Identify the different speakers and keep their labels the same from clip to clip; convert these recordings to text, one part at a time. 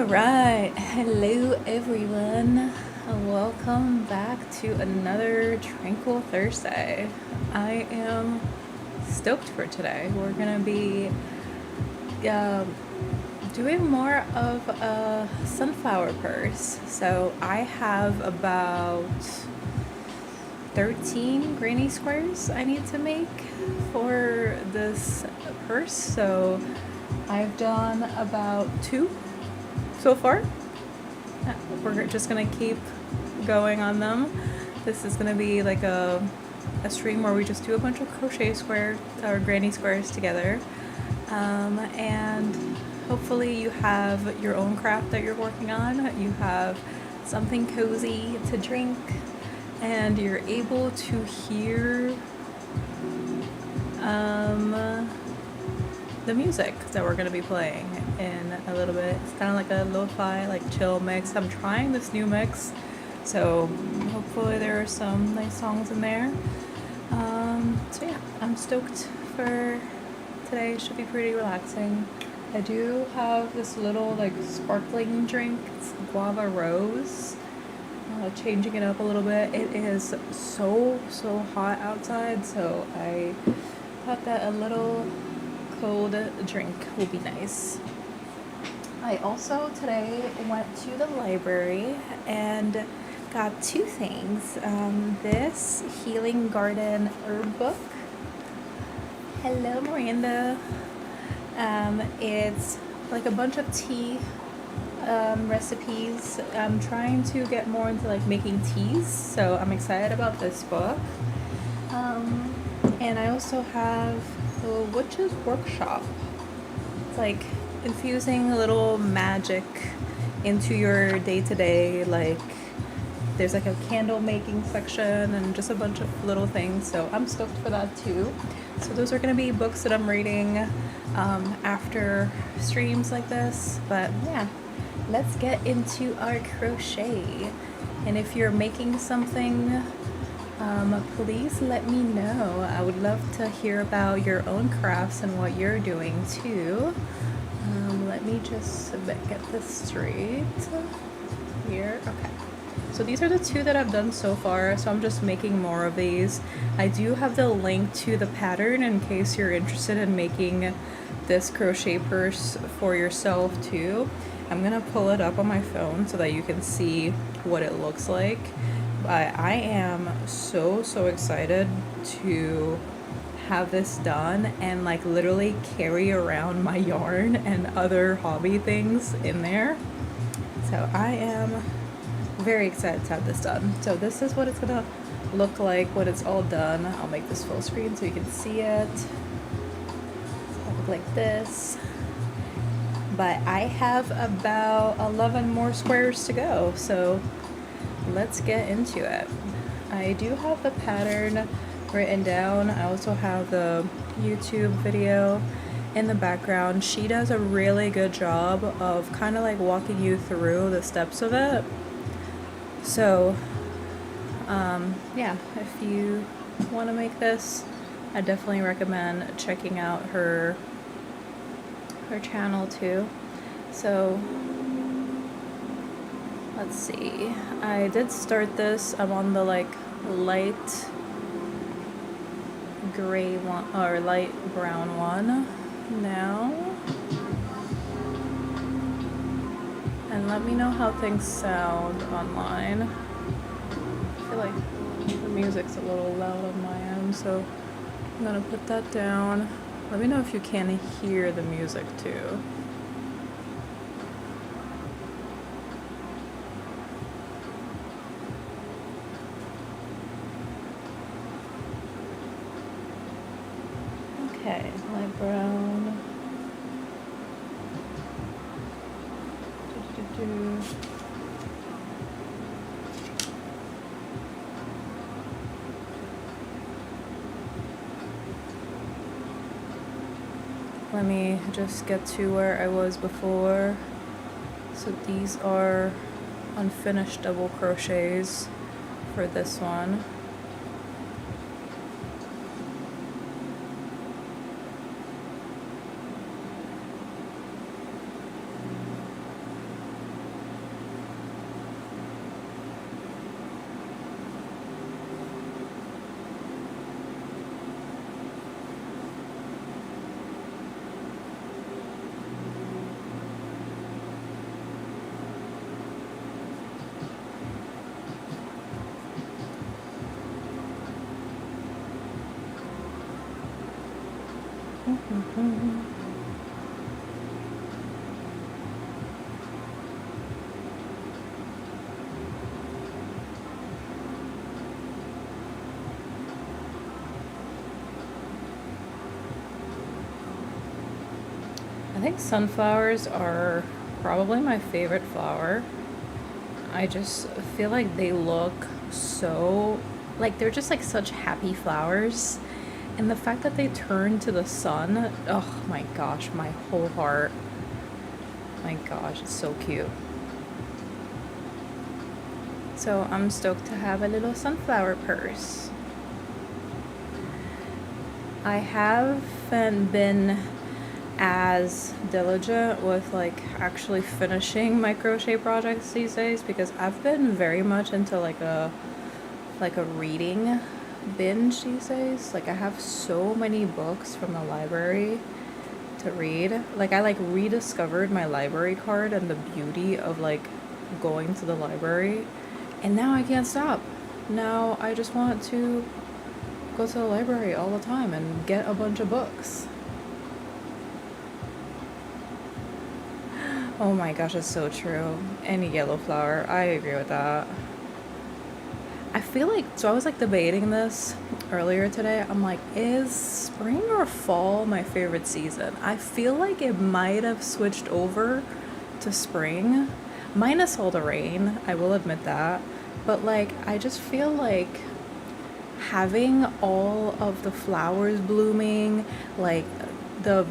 Speaker 1: Alright, hello everyone. Welcome back to another Tranquil Thursday. I am stoked for today. We're gonna be doing more of a sunflower purse. So I have about 13 granny squares I need to make for this purse. So I've done about 2 so far. We're just gonna keep going on them. This is gonna be like a stream where we just do a bunch of crochet squares or granny squares together, and hopefully you have your own craft that you're working on. You have something cozy to drink, and you're able to hear the music that we're going to be playing in a little bit. It's kind of like a lo-fi, like chill mix. I'm trying this new mix, so hopefully there are some nice songs in there. So yeah, I'm stoked for today. It should be pretty relaxing. I do have this little like sparkling drink. It's guava rose. Changing it up a little bit. It is so hot outside, so I thought that a little cold drink will be nice. I also today went to the library and got 2 things. This Healing Garden herb book. Hello, Miranda. It's like a bunch of tea recipes. I'm trying to get more into like making teas, so I'm excited about this book. And I also have the Witch's Workshop. It's like infusing a little magic into your day-to-day, like there's like a candle making section and just a bunch of little things, so I'm stoked for that too. So those are going to be books that I'm reading after streams like this. But yeah, let's get into our crochet. And if you're making something, please let me know. I would love to hear about your own crafts and what you're doing too. Let me just get this straight here. Okay. So these are the 2 that I've done so far, so I'm just making more of these. I do have the link to the pattern in case you're interested in making this crochet purse for yourself too. I'm gonna pull it up on my phone so that you can see what it looks like. But I am so excited to have this done and like literally carry around my yarn and other hobby things in there. So I am very excited to have this done. So this is what it's gonna look like when it's all done. I'll make this full screen so you can see it. It'll look like this. But I have about 11 more squares to go, so let's get into it. I do have the pattern written down. I also have the YouTube video in the background. She does a really good job of kind of like walking you through the steps of it. So yeah, if you want to make this, I definitely recommend checking out her channel too. So let's see, I did start this. I'm on the like light gray one or light brown one now, and let me know how things sound online. I feel like the music's a little loud on my end, so I'm gonna put that down. Let me know if you can hear the music too. Okay, light brown. Let me just get to where I was before. So these are unfinished double crochets for this one. I think sunflowers are probably my favorite flower. I just feel like they look so, like they're just like such happy flowers. And the fact that they turn to the sun, oh my gosh, my whole heart. My gosh, it's so cute. So I'm stoked to have a little sunflower purse. I haven't been as diligent with like actually finishing my crochet projects these days because I've been very much into like a reading binge these days. Like I have so many books from the library to read. Like I like rediscovered my library card and the beauty of like going to the library, and now I can't stop. Now I just want to go to the library all the time and get a bunch of books. Oh my gosh, it's so true. Any yellow flower, I agree with that. I feel like, so I was like debating this earlier today. I'm like, is spring or fall my favorite season? I feel like it might have switched over to spring, minus all the rain, I will admit that. But like, I just feel like having all of the flowers blooming, like the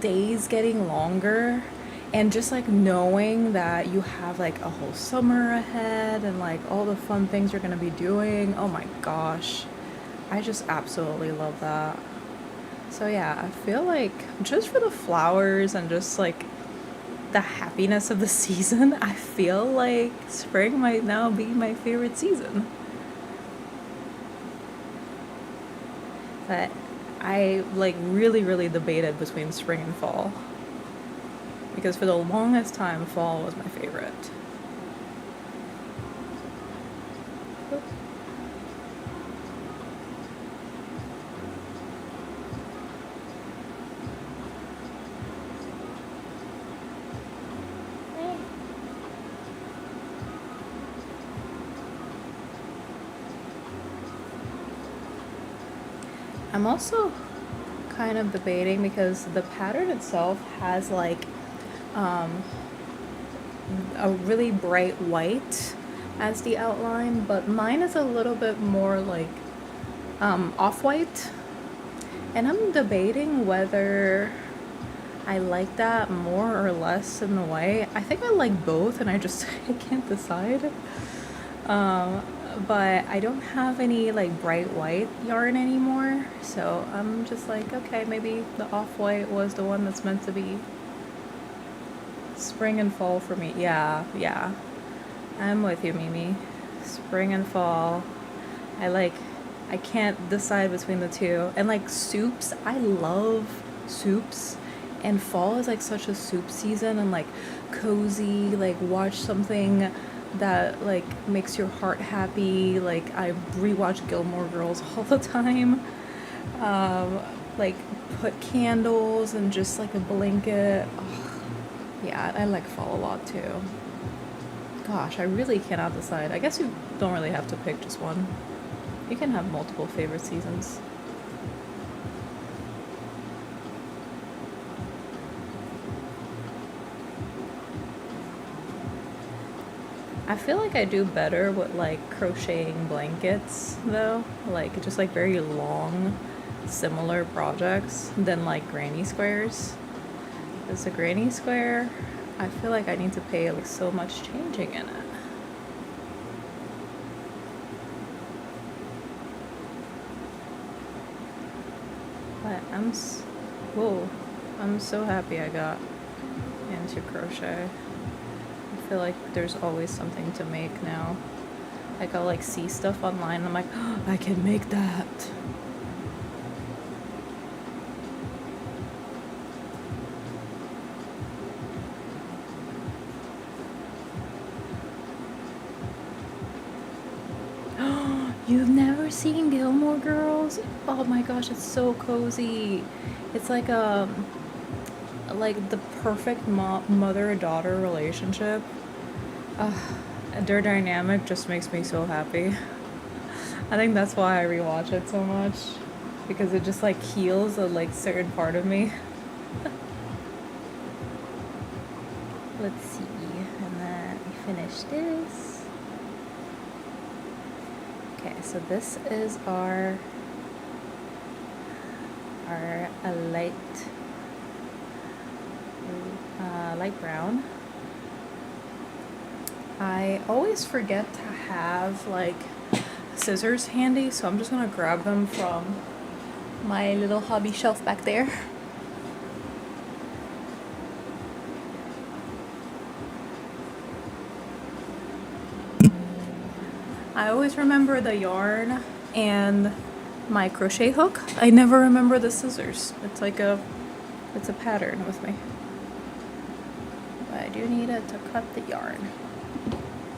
Speaker 1: days getting longer, and just like knowing that you have like a whole summer ahead and like all the fun things you're gonna be doing. Oh my gosh, I just absolutely love that. So yeah, I feel like just for the flowers and just like the happiness of the season, I feel like spring might now be my favorite season. But I like really debated between spring and fall, because for the longest time fall was my favorite. Oops. I'm also kind of debating because the pattern itself has like a really bright white as the outline, but mine is a little bit more like off-white, and I'm debating whether I like that more or less in the white. I think I like both, and I just I can't decide. But I don't have any like bright white yarn anymore, so I'm just like, okay, maybe the off-white was the one that's meant to be spring and fall for me. Yeah, I'm with you, Mimi. Spring and fall. I can't decide between the two. And like soups, I love soups. And fall is like such a soup season, and like cozy, like watch something that like makes your heart happy. Like I rewatch Gilmore Girls all the time. Like put candles and just like a blanket. Oh, yeah, I like fall a lot too. Gosh, I really cannot decide. I guess you don't really have to pick just one. You can have multiple favorite seasons. I feel like I do better with like crocheting blankets though, like just like very long, similar projects than like granny squares. Because a granny square, I feel like I need to pay like so much changing in it. But whoa, I'm so happy I got into crochet. I feel like there's always something to make now. Like I'll like see stuff online and I'm like, oh, I can make that. You've never seen Gilmore Girls? Oh my gosh, it's so cozy. It's like the perfect mother-daughter relationship. Their dynamic just makes me so happy. I think that's why I rewatch it so much, because it just like heals a like certain part of me. Let's see, and then we finish this. Okay, so this is our light brown. I always forget to have like scissors handy, so I'm just gonna grab them from my little hobby shelf back there. I always remember the yarn and my crochet hook. I never remember the scissors. It's a pattern with me. But I do need it to cut the yarn.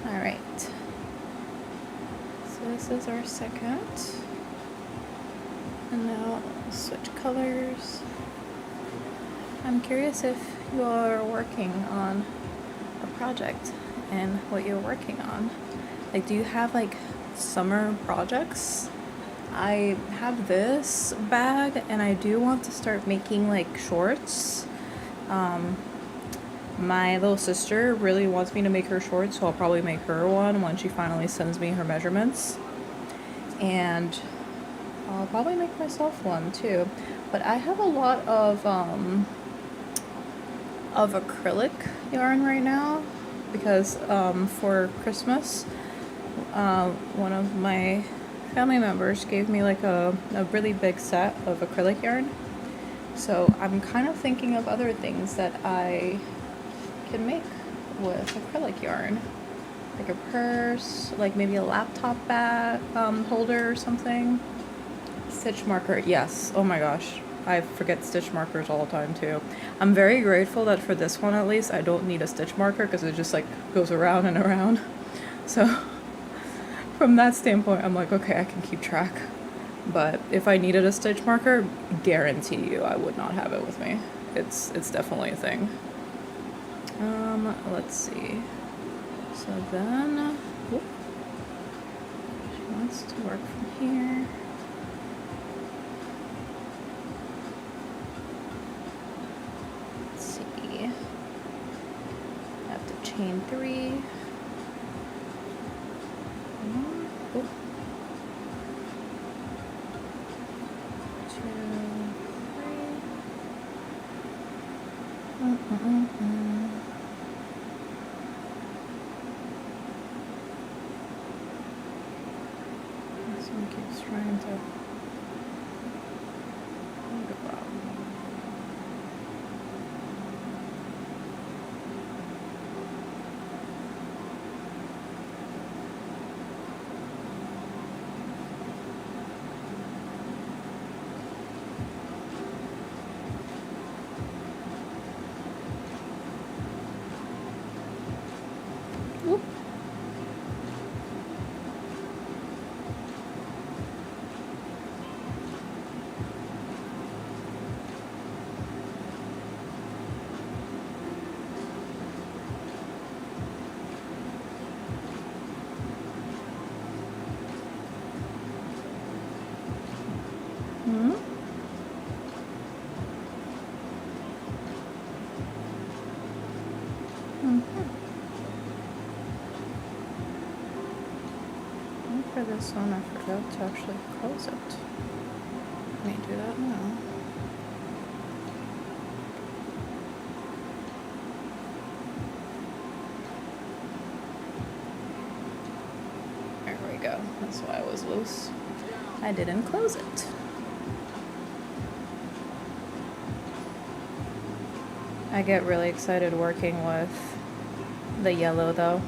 Speaker 1: Alright. So this is our second. And now I'll switch colors. I'm curious if you're working on a project and what you're working on. Like, do you have like summer projects? I have this bag and I do want to start making like shorts. My little sister really wants me to make her shorts, so I'll probably make her one when she finally sends me her measurements. And I'll probably make myself one too. But I have a lot of acrylic yarn right now because for Christmas, one of my family members gave me like a really big set of acrylic yarn. So I'm kind of thinking of other things that I can make with acrylic yarn, like a purse, like maybe a laptop bag holder or something. Stitch marker, yes. Oh my gosh, I forget stitch markers all the time too. I'm very grateful that for this one at least I don't need a stitch marker because it just like goes around and around. So from that standpoint, I'm like, okay, I can keep track. But if I needed a stitch marker, guarantee you I would not have it with me. It's definitely a thing. Let's see. So then, whoop, she wants to work from here. Let's see. I have to chain 3. Oop. 2, 3. This one keeps trying to make a problem. Whoop. Hmm? And for this one, I forgot to actually close it. Let me do that now. There we go. That's why it was loose. I didn't close it. I get really excited working with the yellow though,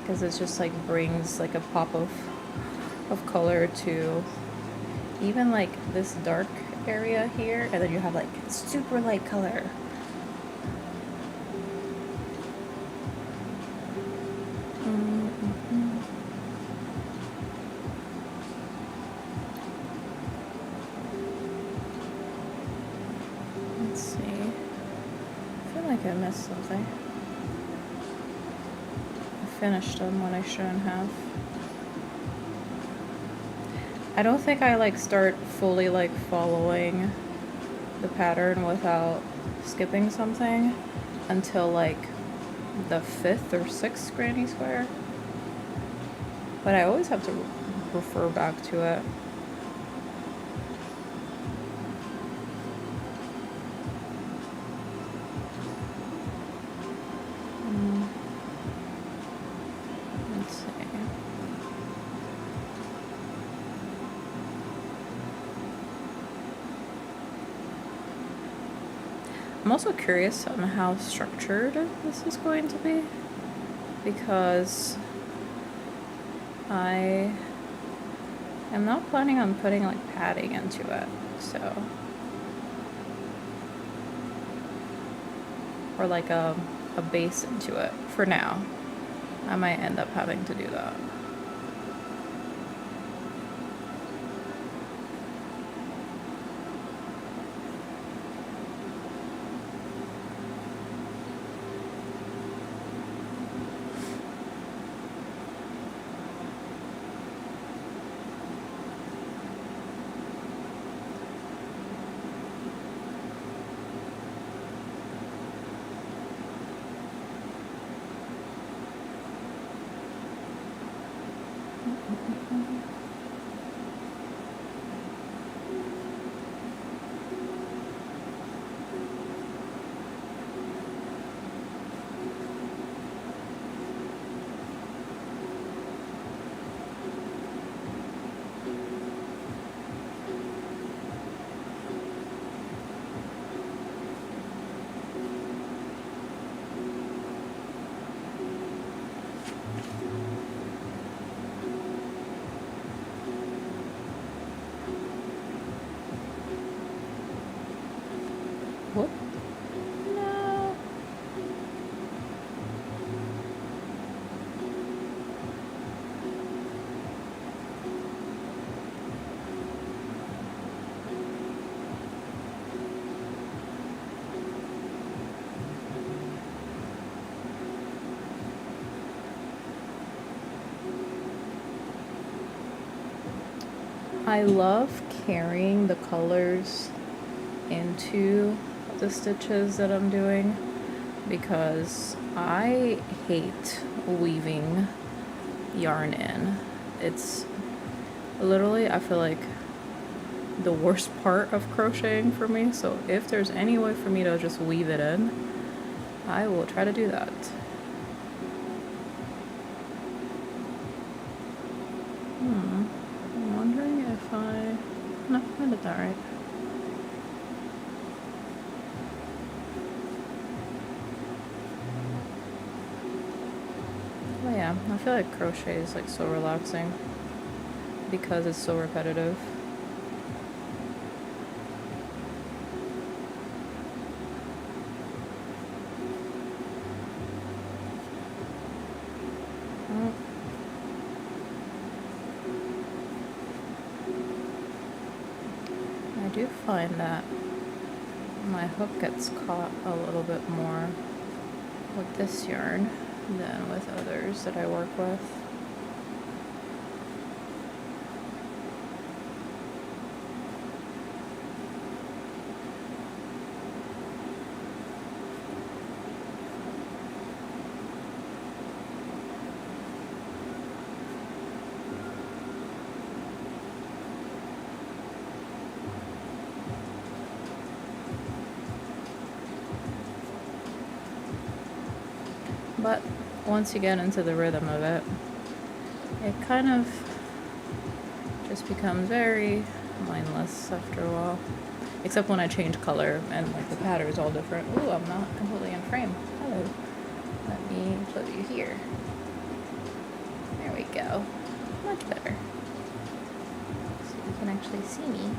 Speaker 1: because it just like brings like a pop of color to even like this dark area here, and then you have like super light color. missed something. I finished them when I shouldn't have. I don't think I like start fully like following the pattern without skipping something until like the 5th or 6th granny square. But I always have to refer back to it. Let's see. I'm also curious on how structured this is going to be, because I am not planning on putting like padding into it, so, or like a base into it for now. I might end up having to do that. Whoop. No. I love carrying the colors into the stitches that I'm doing, because I hate weaving yarn in. It's literally, I feel like, the worst part of crocheting for me, so if there's any way for me to just weave it in, I will try to do that. I'm wondering if no, I did that right. Oh yeah, I feel like crochet is like so relaxing because it's so repetitive. I do find that my hook gets caught a little bit more with this yarn than with others that I work with. But once you get into the rhythm of it, it kind of just becomes very mindless after a while. Except when I change color and like the pattern is all different. Ooh, I'm not completely in frame. Hello. Let me put you here. There we go. Much better. So you can actually see me.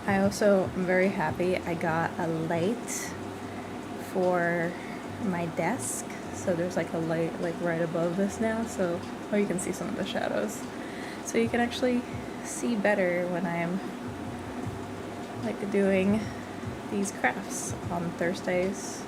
Speaker 1: I also am very happy I got a light for my desk. So there's like a light like right above this now, so you can see some of the shadows. So you can actually see better when I'm like doing these crafts on Thursdays.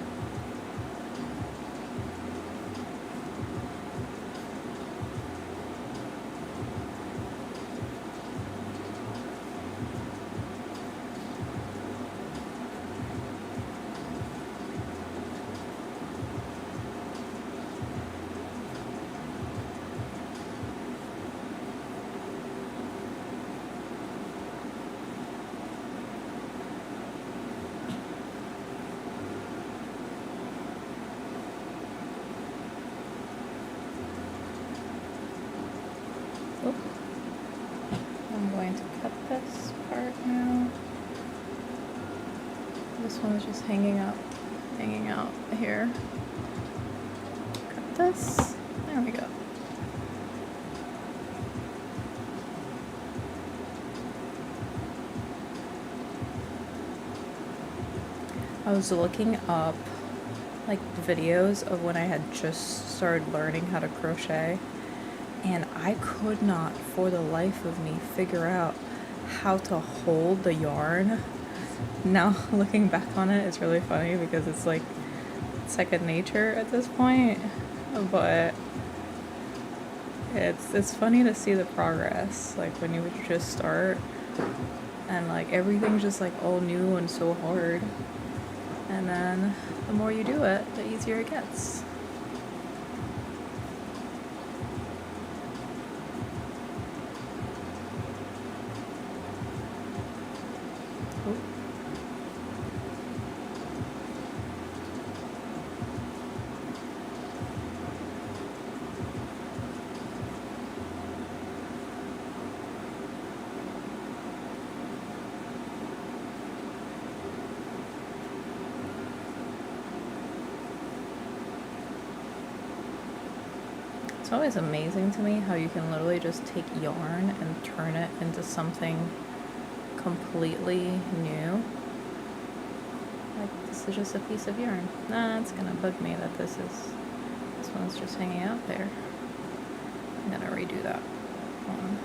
Speaker 1: I'm going to cut this part now. This one is just hanging out here. Cut this. There we go. I was looking up like videos of when I had just started learning how to crochet, and I could not for the life of me figure out how to hold the yarn. Now looking back on it, it's really funny because it's like second nature at this point, but it's funny to see the progress, like when you would just start and like everything's just like all new and so hard, and then the more you do it, the easier it gets. It's always amazing to me how you can literally just take yarn and turn it into something completely new. Like, this is just a piece of yarn. Nah, it's gonna bug me that this one's just hanging out there. I'm gonna redo that one.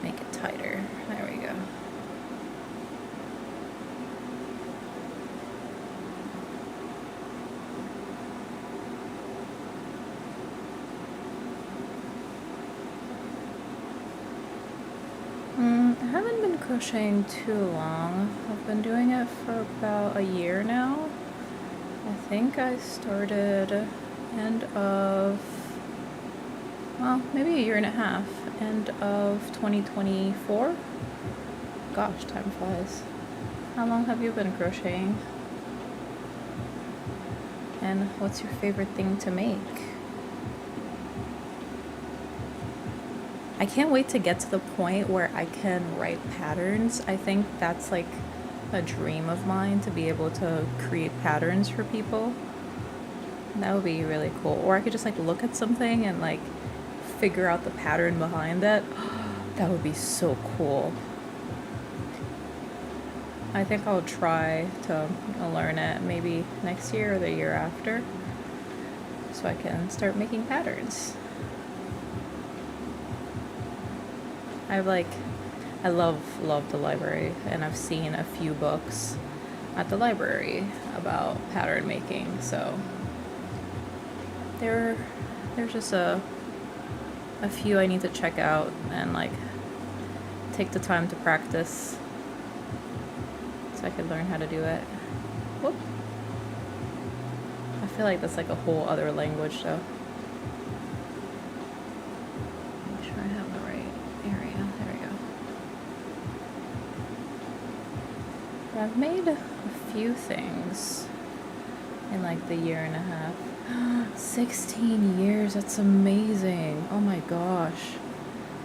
Speaker 1: Make it tighter. There we go. I haven't been crocheting too long. I've been doing it for about a year now. I think I started maybe a year and a half, end of 2024. Gosh, time flies. How long have you been crocheting? And what's your favorite thing to make? I can't wait to get to the point where I can write patterns. I think that's like a dream of mine, to be able to create patterns for people. That would be really cool. Or I could just like look at something and like figure out the pattern behind it. That would be so cool. I think I'll try to learn it maybe next year or the year after, so I can start making patterns. I love the library, and I've seen a few books at the library about pattern making, so there's just a few I need to check out and like take the time to practice so I could learn how to do it. Whoop. I feel like that's like a whole other language though. Make sure I have the right area. There we go. But I've made a few things in like the year and a half. 16 years, that's amazing. Oh my gosh.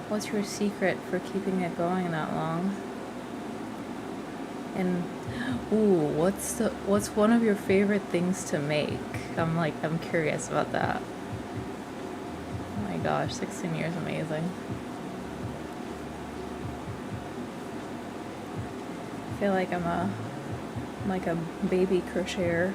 Speaker 1: What's your secret for keeping it going that long? And ooh, what's one of your favorite things to make? I'm curious about that. Oh my gosh, 16 years, amazing. I feel like I'm like a baby crocheter.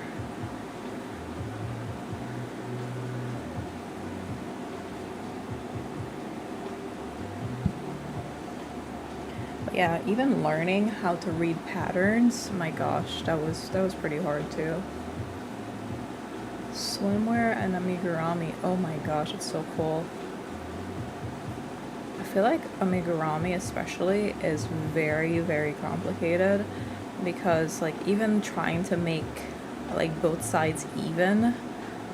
Speaker 1: But yeah, even learning how to read patterns, my gosh, that was pretty hard too. Swimwear and amigurumi, oh my gosh, it's so cool. I feel like amigurumi especially is very, very complicated because like even trying to make like both sides even,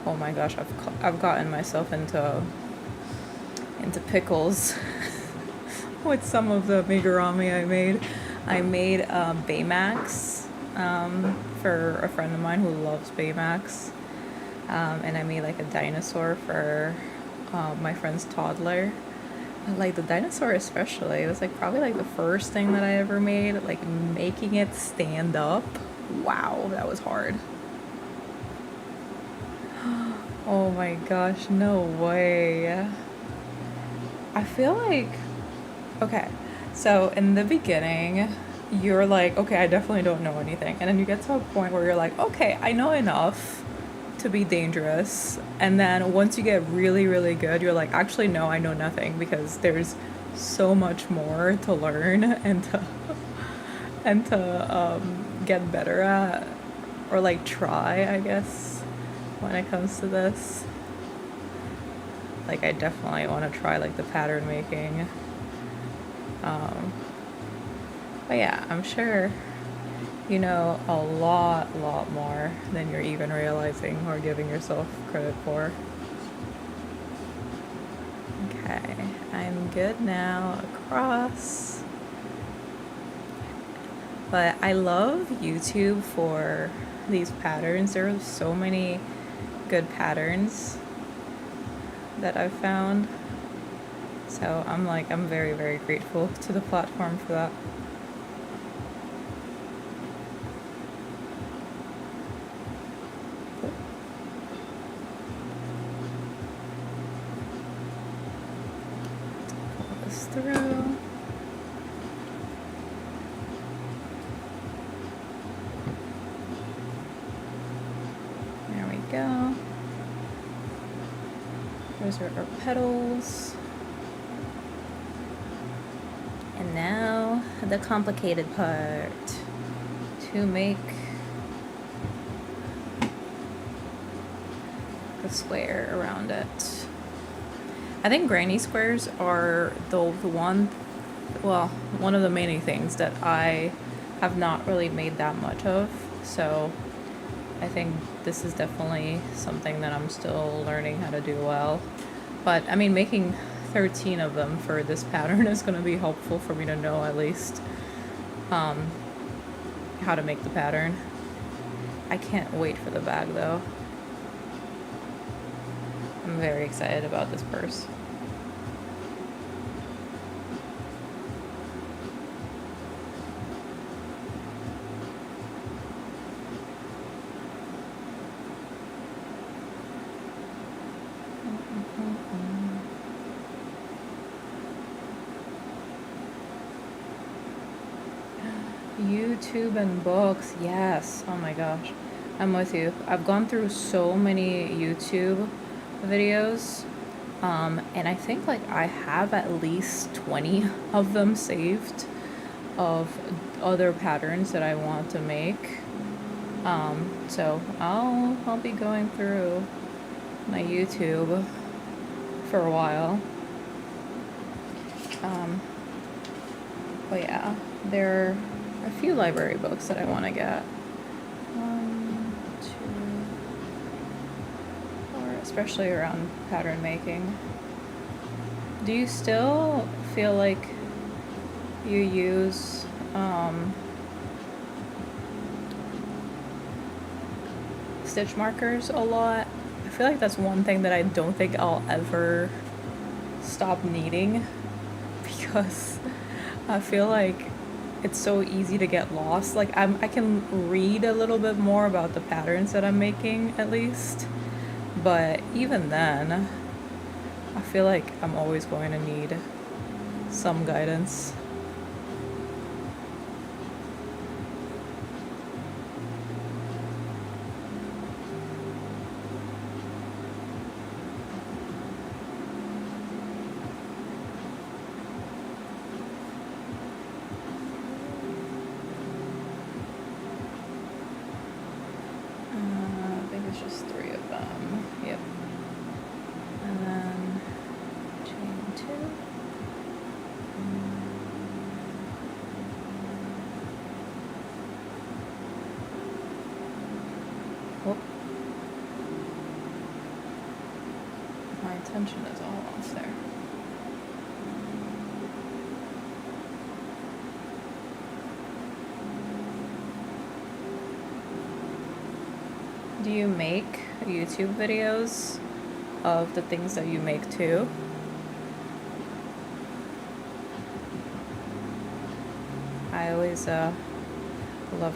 Speaker 1: oh my gosh, I've gotten myself into pickles with some of the amigurumi I made. I made Baymax for a friend of mine who loves Baymax, and I made like a dinosaur for my friend's toddler. Like the dinosaur especially, it was like probably like the first thing that I ever made. Like making it stand up, wow, that was hard. Oh my gosh, no way. I feel like, okay, so in the beginning, you're like, okay, I definitely don't know anything. And then you get to a point where you're like, okay, I know enough to be dangerous. And then once you get really, really good, you're like, actually, no, I know nothing because there's so much more to learn and to, get better at, or like try, I guess, when it comes to this. Like I definitely want to try like the pattern making. But yeah, I'm sure you know a lot more than you're even realizing or giving yourself credit for. Okay, I'm good now across. But I love YouTube for these patterns. There are so many good patterns that I've found. So I'm very, very grateful to the platform for that. Pull this through. There we go. Those are our petals. And now the complicated part, to make the square around it. I think granny squares are the one of the many things that I have not really made that much of. So I think this is definitely something that I'm still learning how to do well. But I mean, making 13 of them for this pattern is going to be helpful for me to know at least how to make the pattern. I can't wait for the bag though. I'm very excited about this purse. YouTube and books, yes. Oh my gosh, I'm with you. I've gone through so many YouTube videos, and I think like I have at least 20 of them saved of other patterns that I want to make. So I'll be going through my YouTube for a while. But yeah, there are a few library books that I want to get. 1, 2, 4, especially around pattern making. Do you still feel like you use stitch markers a lot? I feel like that's one thing that I don't think I'll ever stop needing, because I feel like it's so easy to get lost. Like I can read a little bit more about the patterns that I'm making at least, but even then, I feel like I'm always going to need some guidance. just 3 of them. Yep. And then chain 2. Oh. My attention is all off there. Do you make YouTube videos of the things that you make too? I always love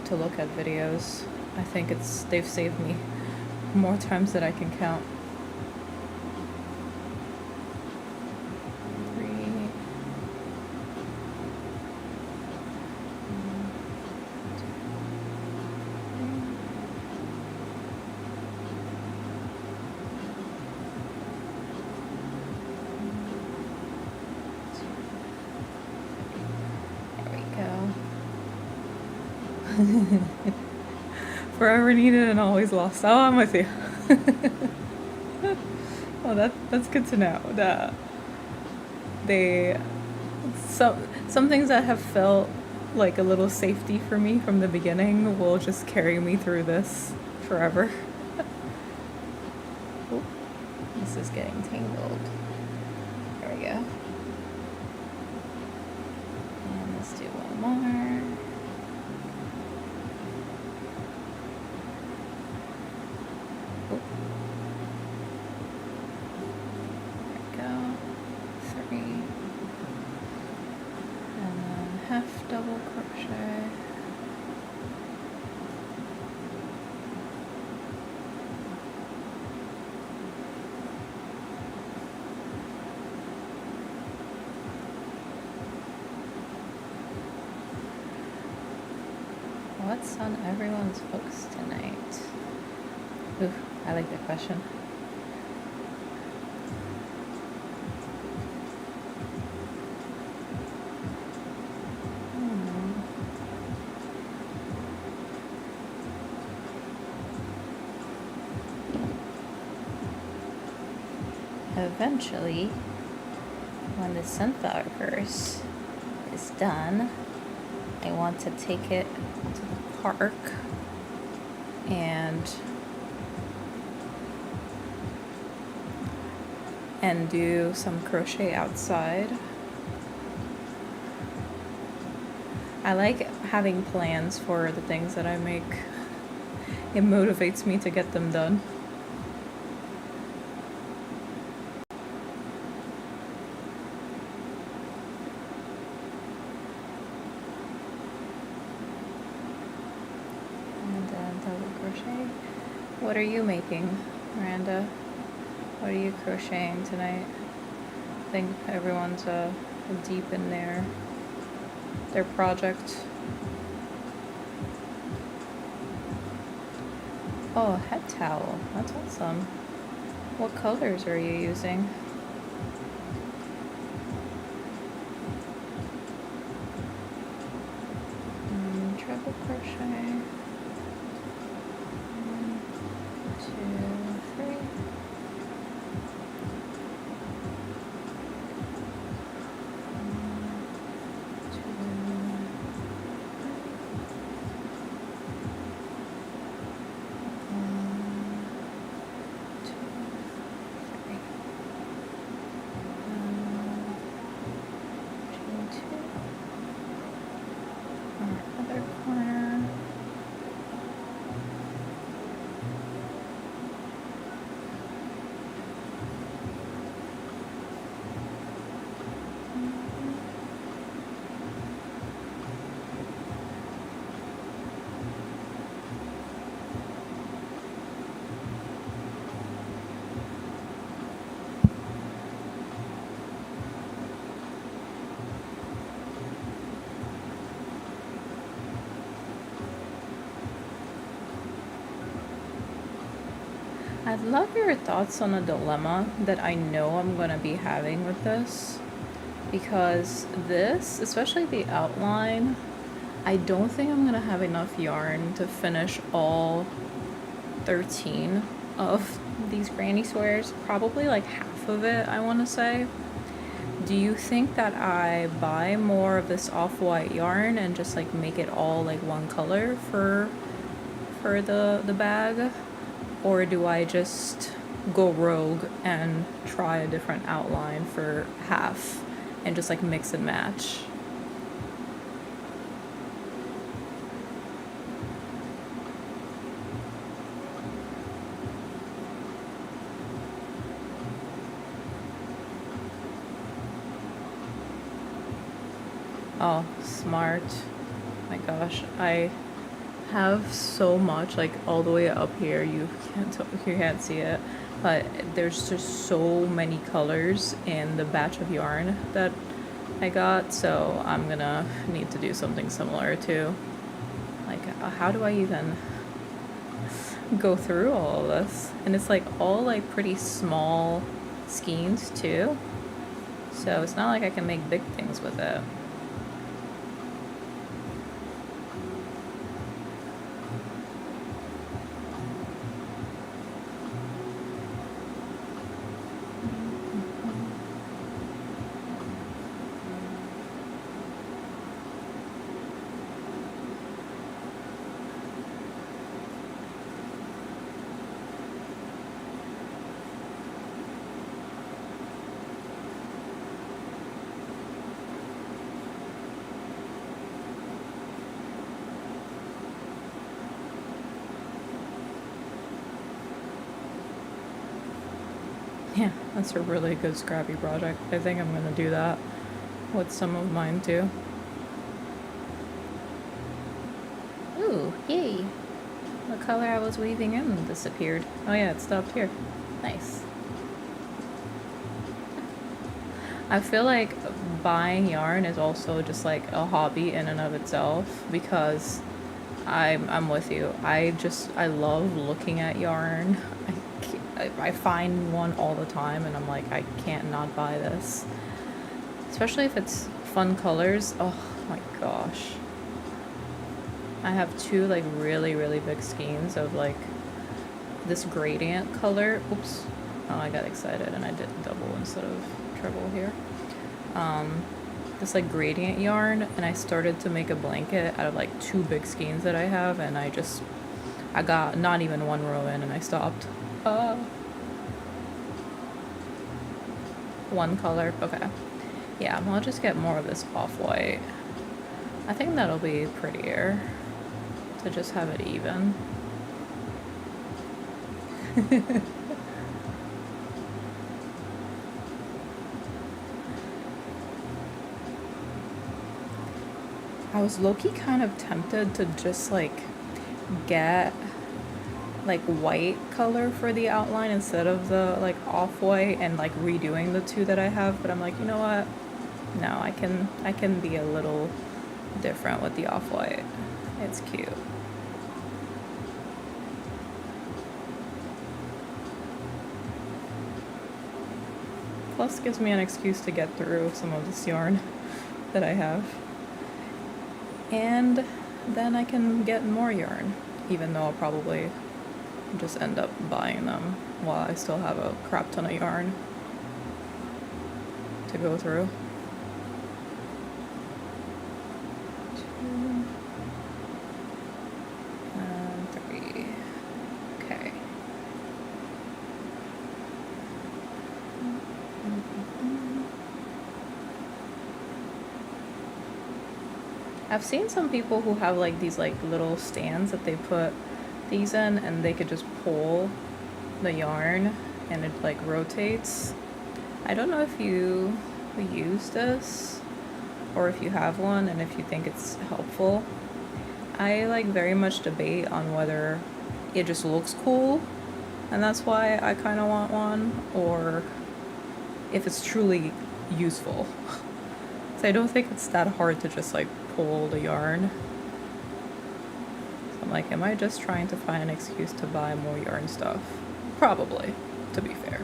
Speaker 1: to look at videos. I think they've saved me more times than I can count. 3. Forever needed and always lost. Oh, I'm with you. Well, that's good to know. That some things that have felt like a little safety for me from the beginning will just carry me through this forever. Oop, this is getting tangled. There we go. And let's do one more. Half double crochet. What's on everyone's hooks tonight? Ooh, I like that question. Eventually, when the sunflower verse is done, I want to take it to the park and do some crochet outside. I like having plans for the things that I make. It motivates me to get them done. What are you making, Miranda? What are you crocheting tonight? I think everyone's deep in their project. Oh, a head towel. That's awesome. What colors are you using? Treble crochet. 1, 2, 3. Other corner. I'd love your thoughts on a dilemma that I know I'm going to be having with this, because this, especially the outline, I don't think I'm going to have enough yarn to finish all 13 of these granny squares, probably like half of it, I want to say. Do you think that I buy more of this off-white yarn and just like make it all like one color for the bag? Or do I just go rogue and try a different outline for half and just like mix and match? Oh, smart. My gosh, I have so much like all the way up here. You can't see it, but there's just so many colors in the batch of yarn that I got, so I'm gonna need to do something similar too. Like, how do I even go through all of this? And it's like all like pretty small skeins too, so it's not like I can make big things with it. Yeah, that's a really good scrappy project. I think I'm gonna do that with some of mine too. Ooh, yay! The color I was weaving in disappeared. Oh yeah, it stopped here. Nice. I feel like buying yarn is also just like a hobby in and of itself, because I'm with you. I love looking at yarn. I find one all the time and I'm like, I can't not buy this. Especially if it's fun colors. Oh my gosh. I have two like really big skeins of like this gradient color. Oops. Oh, I got excited and I did double instead of treble here. This like gradient yarn, and I started to make a blanket out of like two big skeins that I have, and I got not even one row in and I stopped. One color, okay. Yeah, I'll just get more of this off-white. I think that'll be prettier to just have it even. I was low-key kind of tempted to just like get like white color for the outline instead of the like off-white and like redoing the two that I have, but I'm like, you know what? No, I can be a little different with the off-white. It's cute. Plus gives me an excuse to get through some of this yarn that I have. And then I can get more yarn, even though I'll probably just end up buying them while I still have a crap ton of yarn to go through. 2 and 3. Okay. I've seen some people who have like these like little stands that they put these in, and they could just pull the yarn and it like rotates. I don't know if you use this or if you have one and if you think it's helpful. I like very much debate on whether it just looks cool and that's why I kind of want one, or if it's truly useful. So I don't think it's that hard to just like pull the yarn. So I'm like, am I just trying to find an excuse to buy more yarn stuff? Probably, to be fair.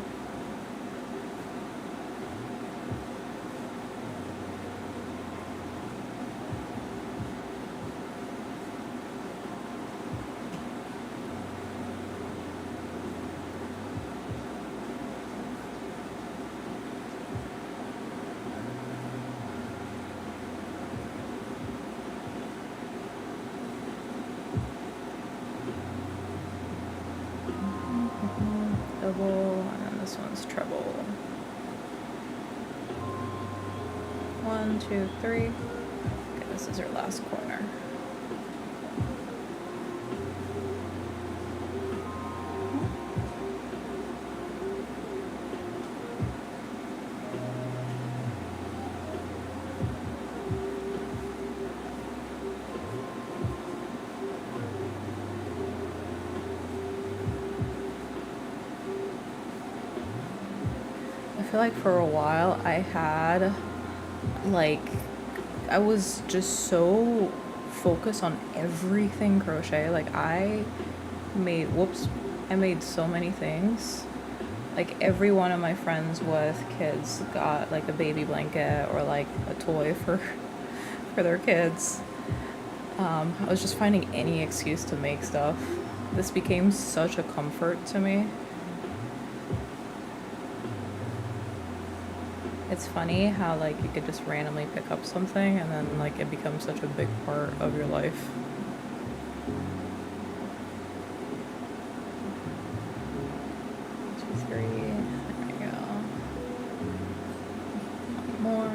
Speaker 1: this one's treble. 1, 2, 3. Okay, this is our last corner. I feel like for a while I had, like, I was just so focused on everything crochet. Like, I made so many things. Like, every one of my friends with kids got, like, a baby blanket or, like, a toy for their kids. I was just finding any excuse to make stuff. This became such a comfort to me. It's funny how, like, you could just randomly pick up something and then, like, it becomes such a big part of your life. Two, three. There we go. One more.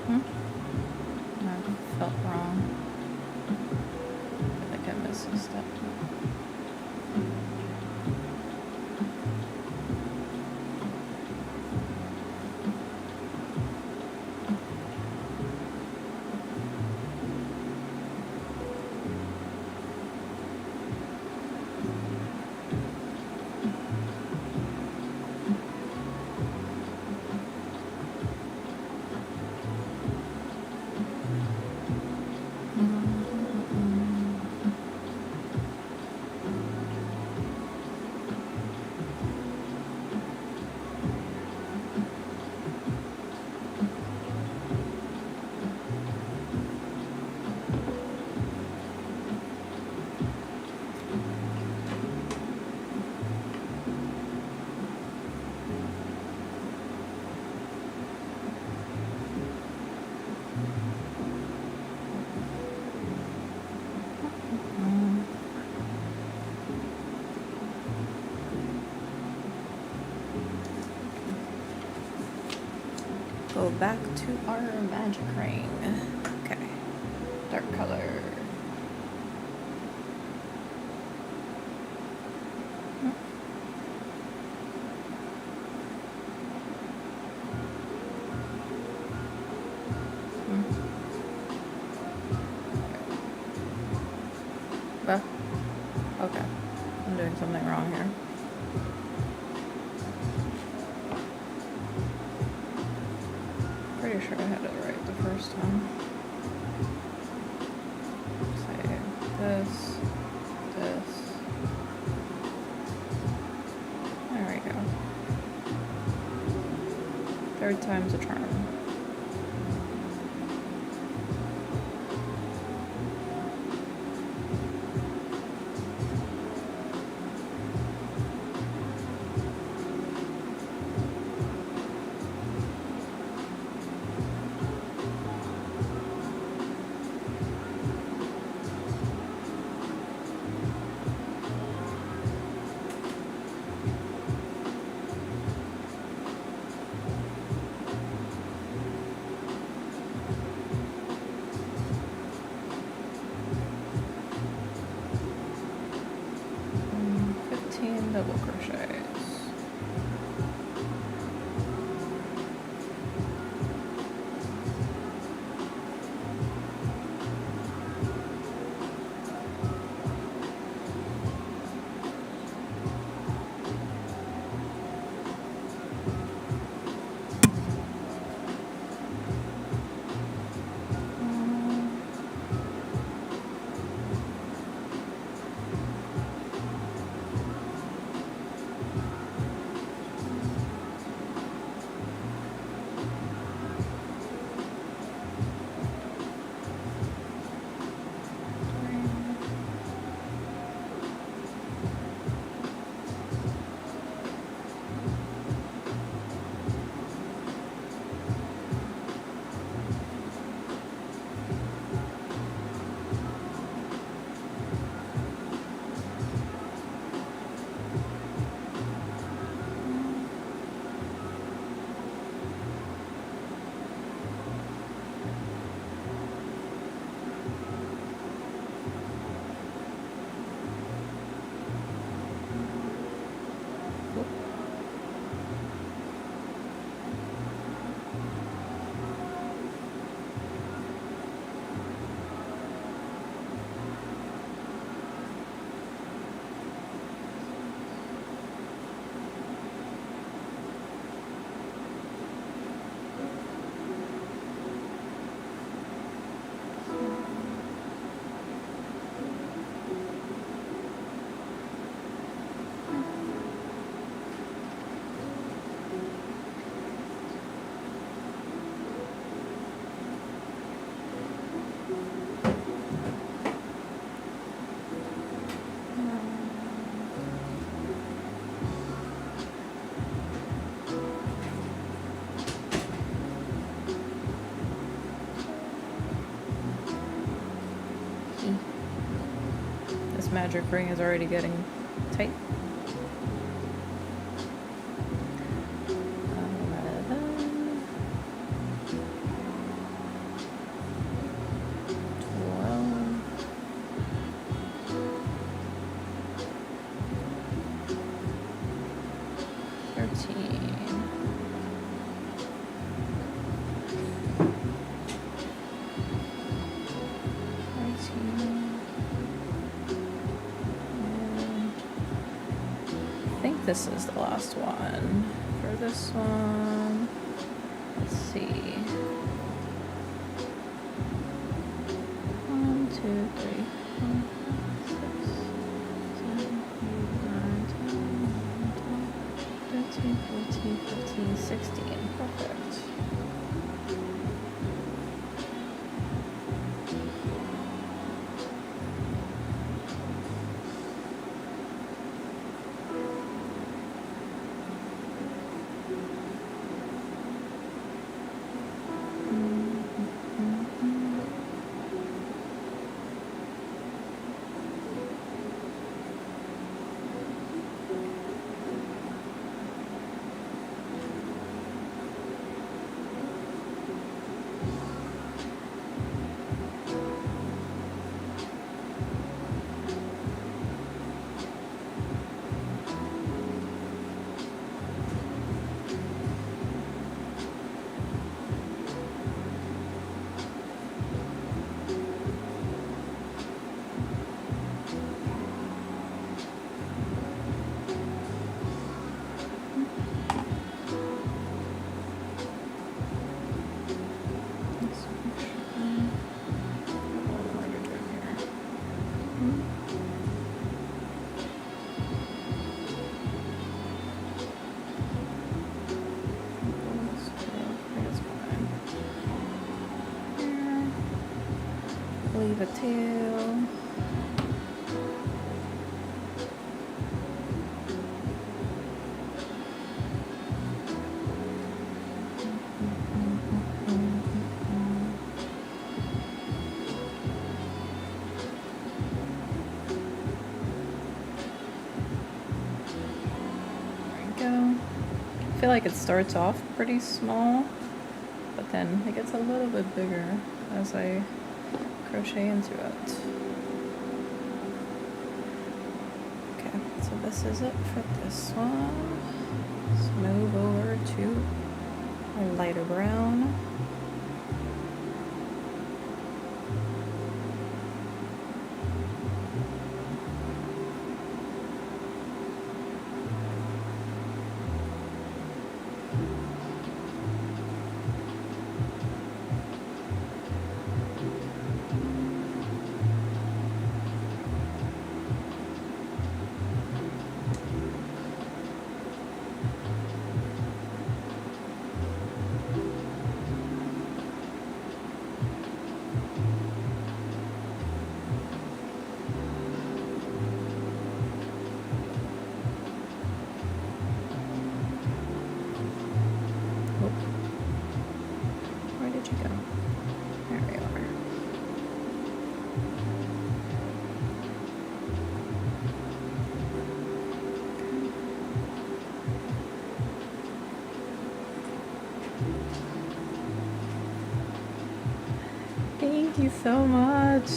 Speaker 1: That felt wrong. I think I missed some stuff. Go back to our magic ring. Okay, dark color. Well, okay, I'm doing something wrong here. Pretty sure I had it right the first time. Say this. There we go. Third time's a charm. this magic ring is already getting tight. 12, I think this is the last one. For this one, let's see. 1, 2, 3, 4, 5, 6, 7, 8, 9, 10, 11, 12, 13, 14, 15, 16. Perfect. Leave a tail. I feel like it starts off pretty small, but then it gets a little bit bigger as I crochet into it. Okay, so this is it for this one. Let's move over to a lighter brown. Thank you so much.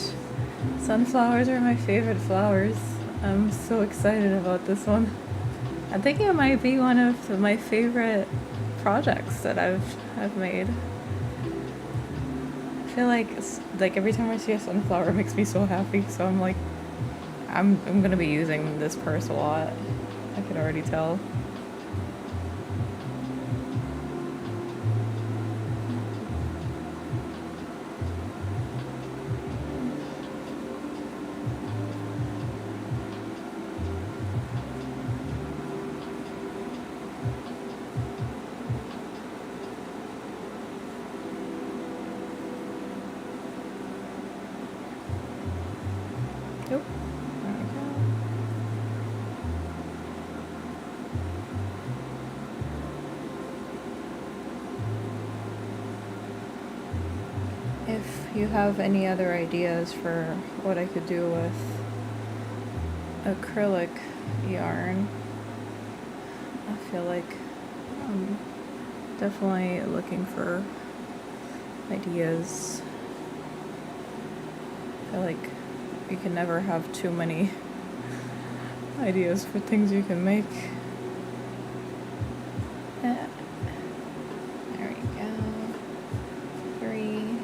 Speaker 1: Sunflowers are my favorite flowers. I'm so excited about this one. I think it might be one of my favorite projects that I've made. I feel like every time I see a sunflower it makes me so happy, so I'm like I'm gonna be using this purse a lot. I can already tell. Nope. There we go. If you have any other ideas for what I could do with acrylic yarn. I feel like I'm definitely looking for ideas. I feel like you can never have too many ideas for things you can make. There we go. 3.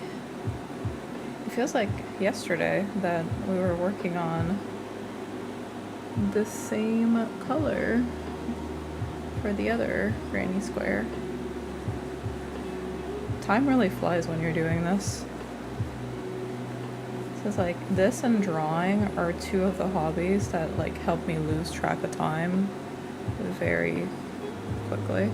Speaker 1: It feels like yesterday that we were working on the same color for the other granny square. Time really flies when you're doing this. So it's like this and drawing are 2 of the hobbies that like help me lose track of time very quickly.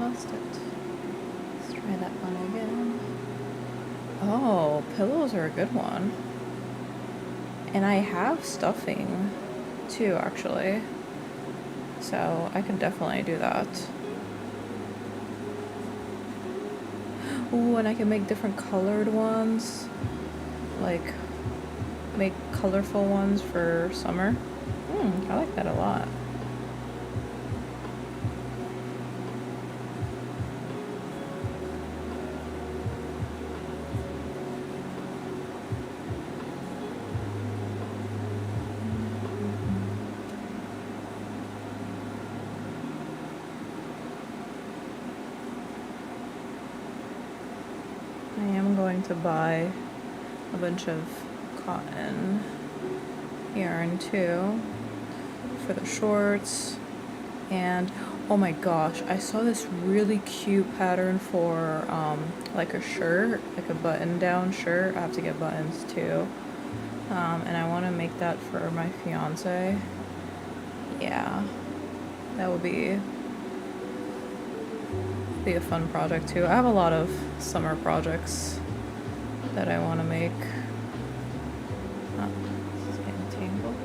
Speaker 1: Let's try that one again. Oh, pillows are a good one. And I have stuffing too, actually. So I could definitely do that. Ooh, and I can make different colored ones. Like, make colorful ones for summer. I like that a lot. I am going to buy a bunch of cotton yarn too for the shorts. And oh my gosh, I saw this really cute pattern for like a shirt, like a button down shirt. I have to get buttons too. And I want to make that for my fiance. Yeah, that would be a fun project too. I have a lot of summer projects that I want to make. This is getting tangled.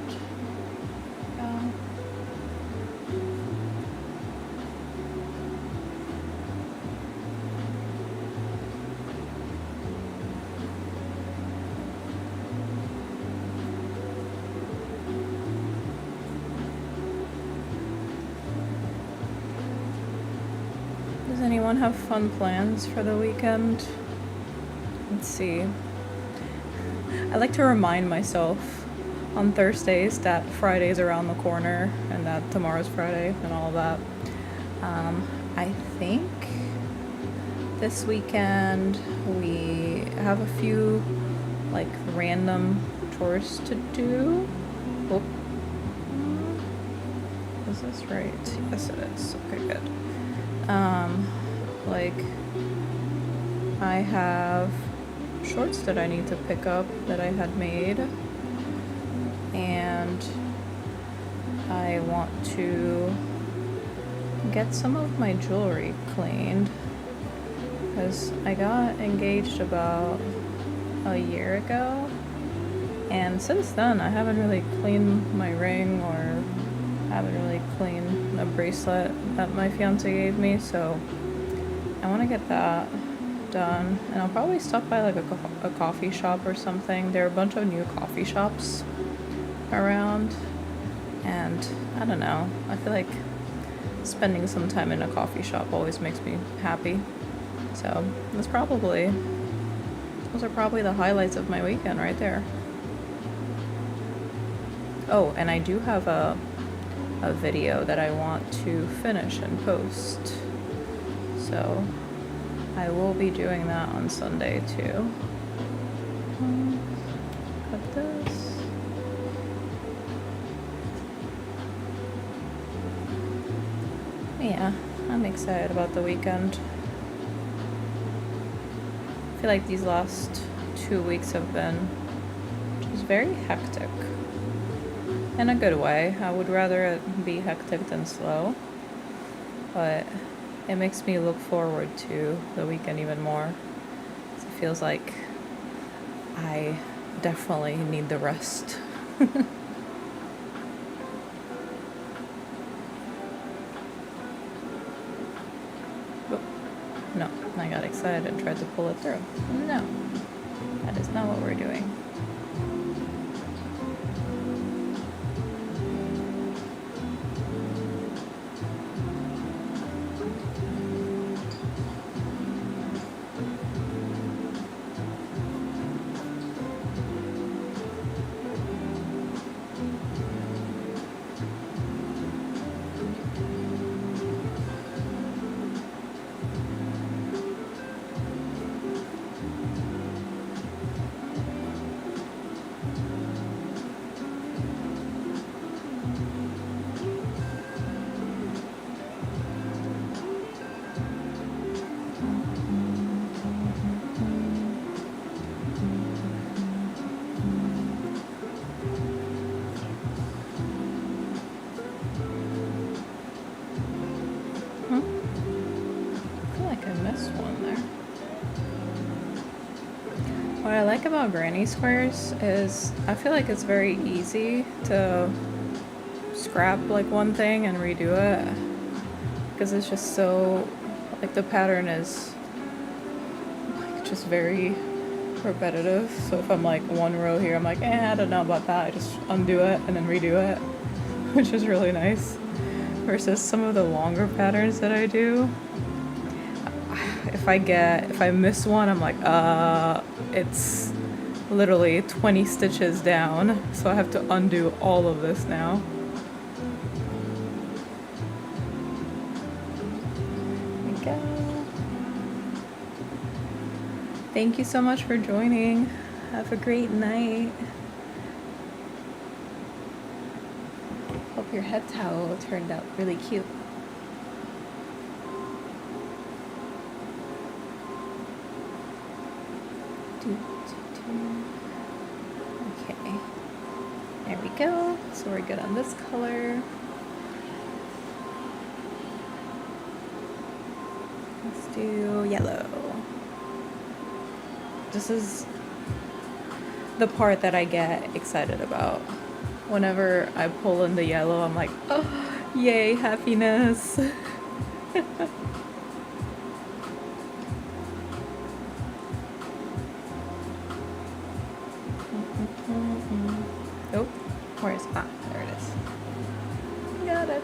Speaker 1: Does anyone have fun plans for the weekend? Let's see. I like to remind myself on Thursdays that Friday's around the corner and that tomorrow's Friday and all of that. I think this weekend we have a few like random chores to do. Oh. Is this right? Yes, it is. Okay, good. Like I have shorts that I need to pick up that I had made, and I want to get some of my jewelry cleaned because I got engaged about a year ago, and since then I haven't really cleaned my ring or haven't really cleaned a bracelet that my fiance gave me, so I want to get that done. And I'll probably stop by like a coffee shop or something. There are a bunch of new coffee shops around, and I don't know, I feel like spending some time in a coffee shop always makes me happy. So those are probably the highlights of my weekend right there. Oh, and I do have a video that I want to finish and post, so I will be doing that on Sunday too. Cut this. Yeah, I'm excited about the weekend. I feel like these last 2 weeks have been just very hectic. in a good way. I would rather it be hectic than slow, but it makes me look forward to the weekend even more. It feels like I definitely need the rest. Oh, no, I got excited and tried to pull it through. No, that is not what we're doing. What I like about granny squares is I feel like it's very easy to scrap like one thing and redo it, because it's just so, like, the pattern is like just very repetitive. So if I'm like one row here, I'm like, I don't know about that, I just undo it and then redo it, which is really nice. Versus some of the longer patterns that I do, if I miss one, I'm like, it's literally 20 stitches down, so I have to undo all of this now. There we go. Thank you so much for joining. Have a great night. Hope your head towel turned out really cute. Okay, there we go. So we're good on this color. Let's do yellow. This is the part that I get excited about. Whenever I pull in the yellow, I'm like, oh, yay, happiness. Oh, where's, there it is. Got it.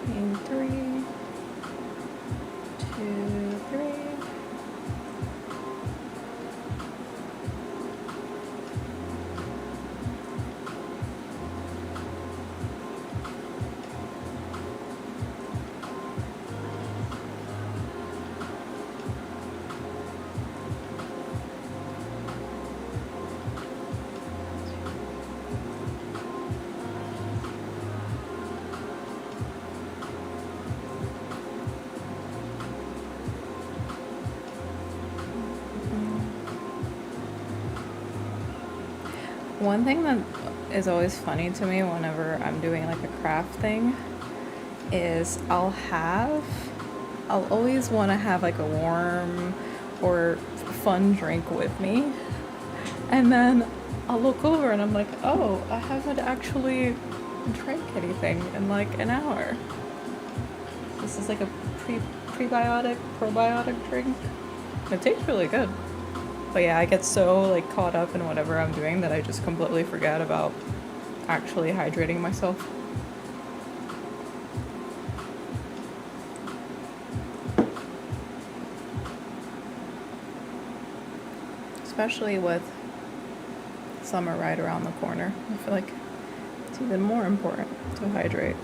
Speaker 1: Chain 3, 2, 3. One thing that is always funny to me whenever I'm doing like a craft thing is I'll always want to have like a warm or fun drink with me, and then I'll look over and I'm like, oh, I haven't actually drank anything in like an hour. This is like a probiotic drink. It tastes really good. But yeah, I get so like caught up in whatever I'm doing that I just completely forget about actually hydrating myself. Especially with summer right around the corner. I feel like it's even more important to hydrate.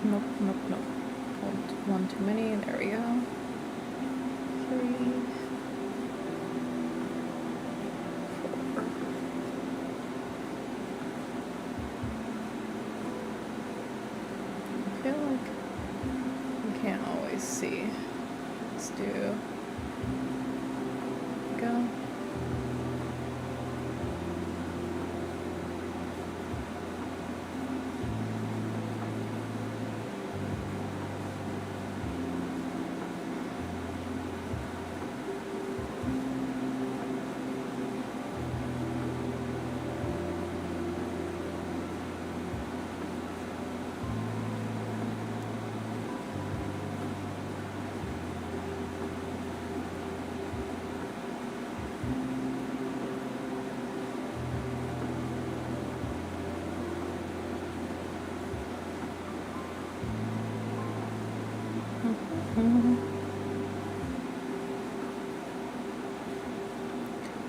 Speaker 1: Nope, nope, nope. One too many. There we go. 3, 4. I feel like you can't always see. Let's do. Go.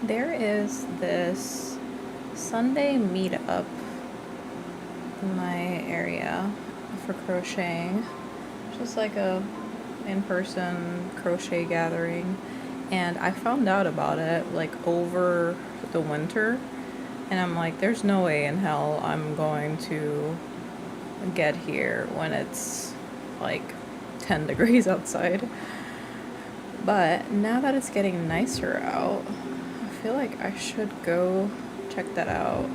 Speaker 1: There is this Sunday meetup in my area for crocheting, just like a in-person crochet gathering, and I found out about it like over the winter, and I'm like, there's no way in hell I'm going to get here when it's like 10 degrees outside. But now that it's getting nicer out, I feel like I should go check that out.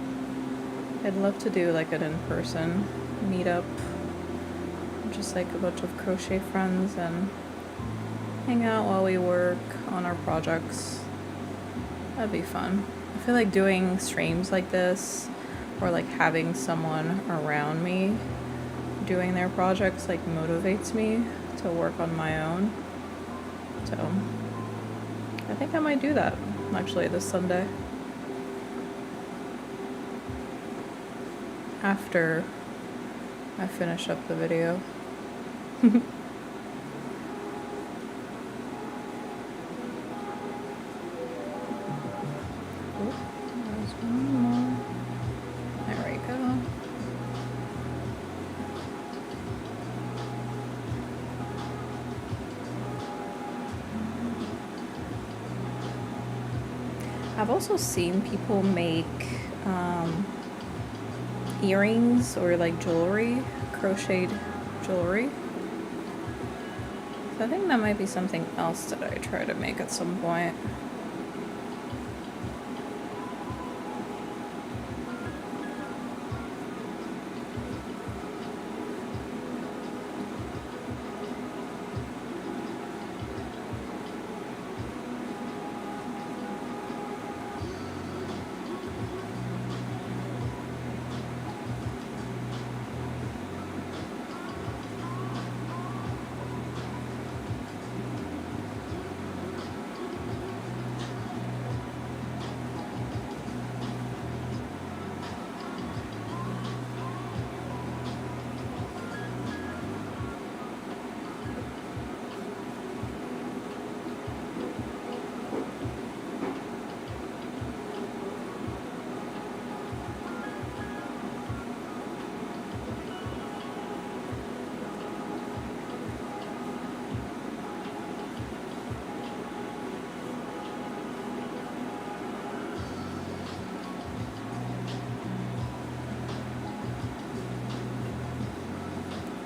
Speaker 1: I'd love to do like an in-person meetup, just like a bunch of crochet friends, and hang out while we work on our projects. That'd be fun. I feel like doing streams like this, or like having someone around me doing their projects, like motivates me to work on my own. So I think I might do that actually this Sunday, after I finish up the video. There's one more. There we go. I've also seen people make earrings or like jewelry, crocheted jewelry. So I think that might be something else that I try to make at some point.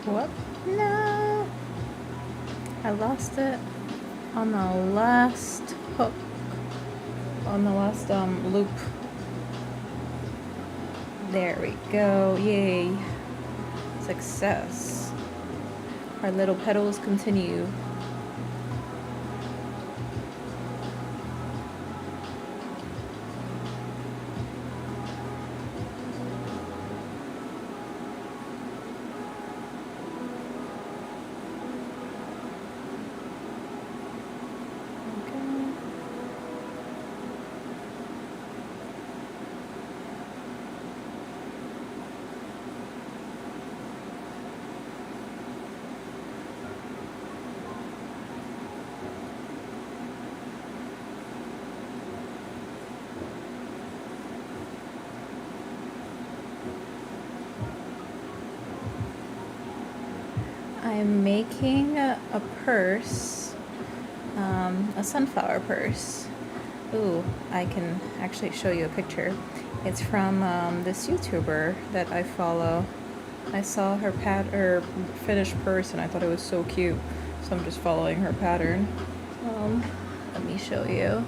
Speaker 1: Whoop. No! I lost it on the last hook, on the last loop. There we go. Yay. Success. our little petals continue. I'm making a purse, a sunflower purse. Ooh, I can actually show you a picture. It's from this YouTuber that I follow. I saw her finished purse and I thought it was so cute, so I'm just following her pattern. Let me show you.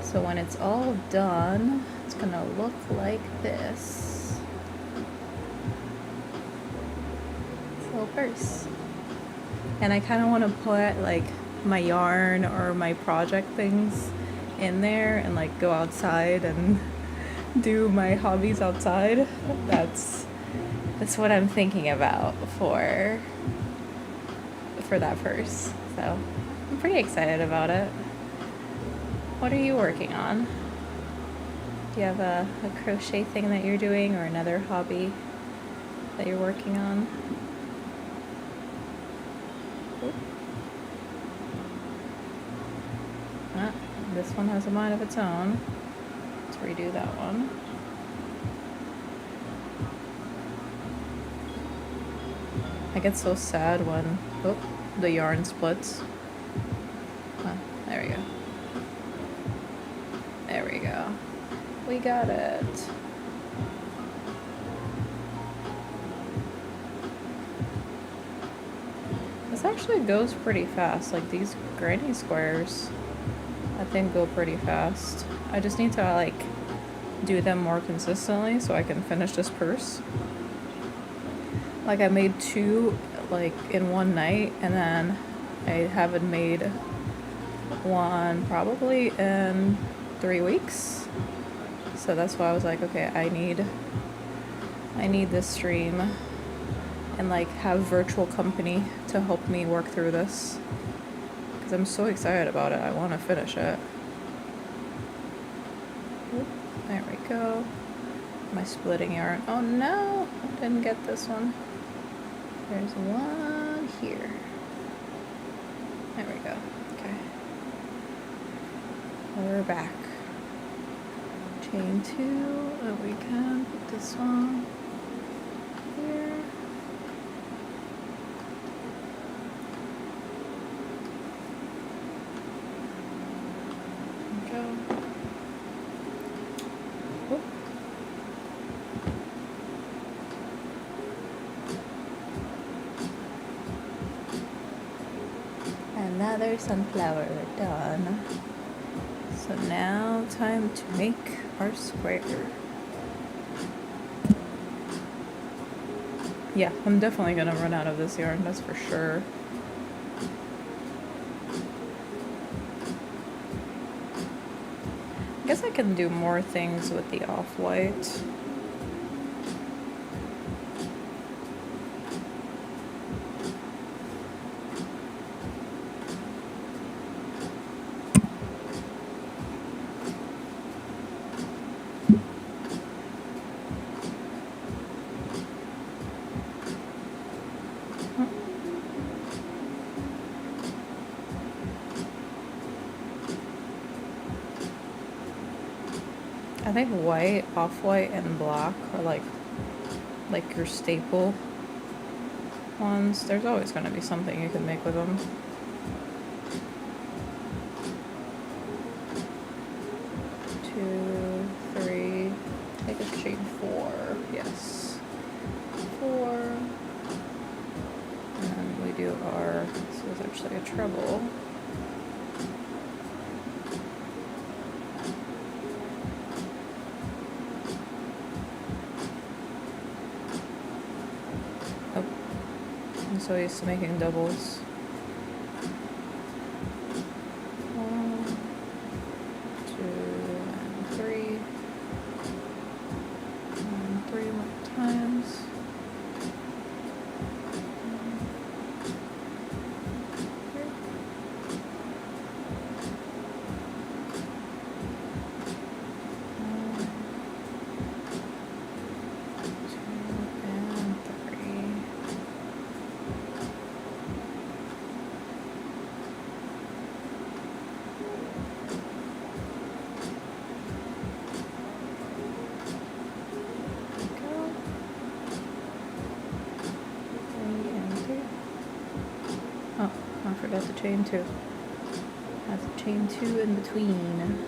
Speaker 1: So when it's all done, it's gonna look like this. Little purse. And I kind of want to put like my yarn or my project things in there and like go outside and do my hobbies outside. That's what I'm thinking about for that purse. So I'm pretty excited about it. What are you working on? Do you have a crochet thing that you're doing or another hobby that you're working on? Ah, this one has a mind of its own. Let's redo that one. I get so sad when the yarn splits. Ah, there we go. There we go. We got it. This actually goes pretty fast. Like these granny squares, I think go pretty fast. I just need to like do them more consistently so I can finish this purse. Like I made 2 like in one night, and then I haven't made one probably in 3 weeks. So that's why I was like, okay, I need this stream and like have virtual company to help me work through this, because I'm so excited about it. I want to finish it. Oop, there we go. My splitting yarn. Oh no, I didn't get this one. There's one here. There we go. Okay. We're back. Chain 2, and we can put this one here. Another sunflower done. So now time to make our square. Yeah, I'm definitely gonna run out of this yarn, that's for sure. I guess I can do more things with the off-white. I think white, off-white, and black are like your staple ones. There's always going to be something you can make with them. Two, three, I think it's chain 4, yes. 4, and then we do our, this is actually a treble. so used to making doubles. 1, 2, and 3. And 3 more times. Oh, I forgot to chain 2. I have to chain 2 in between.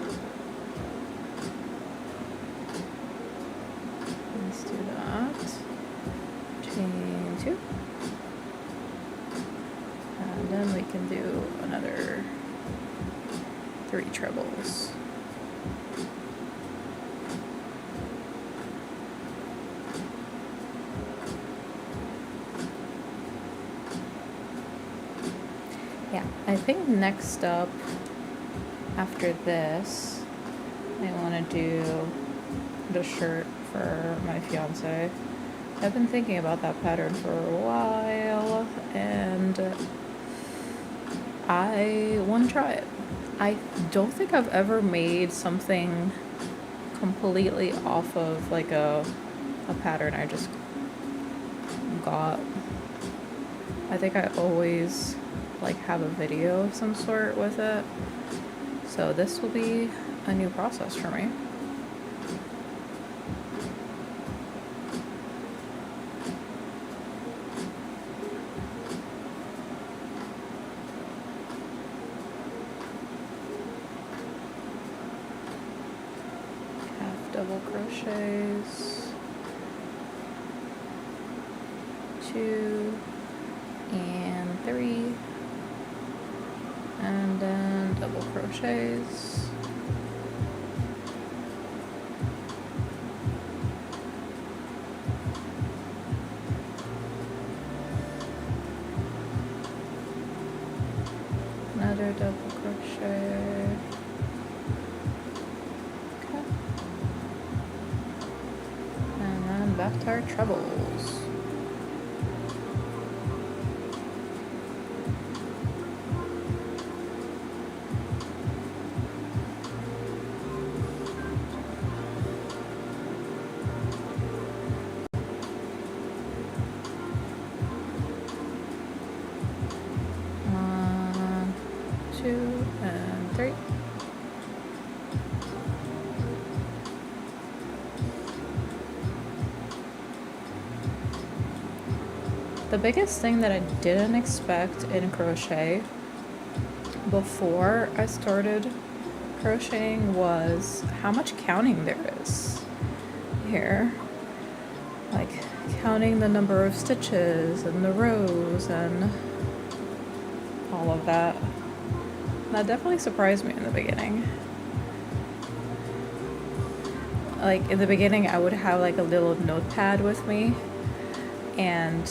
Speaker 1: Let's do that. Chain 2. And then we can do another 3 trebles. Yeah, I think next up after this, I want to do the shirt for my fiance. I've been thinking about that pattern for a while, and I want to try it. I don't think I've ever made something completely off of like a pattern I just got. I think I always like have a video of some sort with it, so this will be a new process for me. Half double crochets, 2 and 3, and then double crochets, another double crochet, okay, and then back to our trebles. And 3. The biggest thing that I didn't expect in crochet before I started crocheting was how much counting there is here. Like counting the number of stitches and the rows and all of that. That definitely surprised me in the beginning. Like in the beginning I would have like a little notepad with me and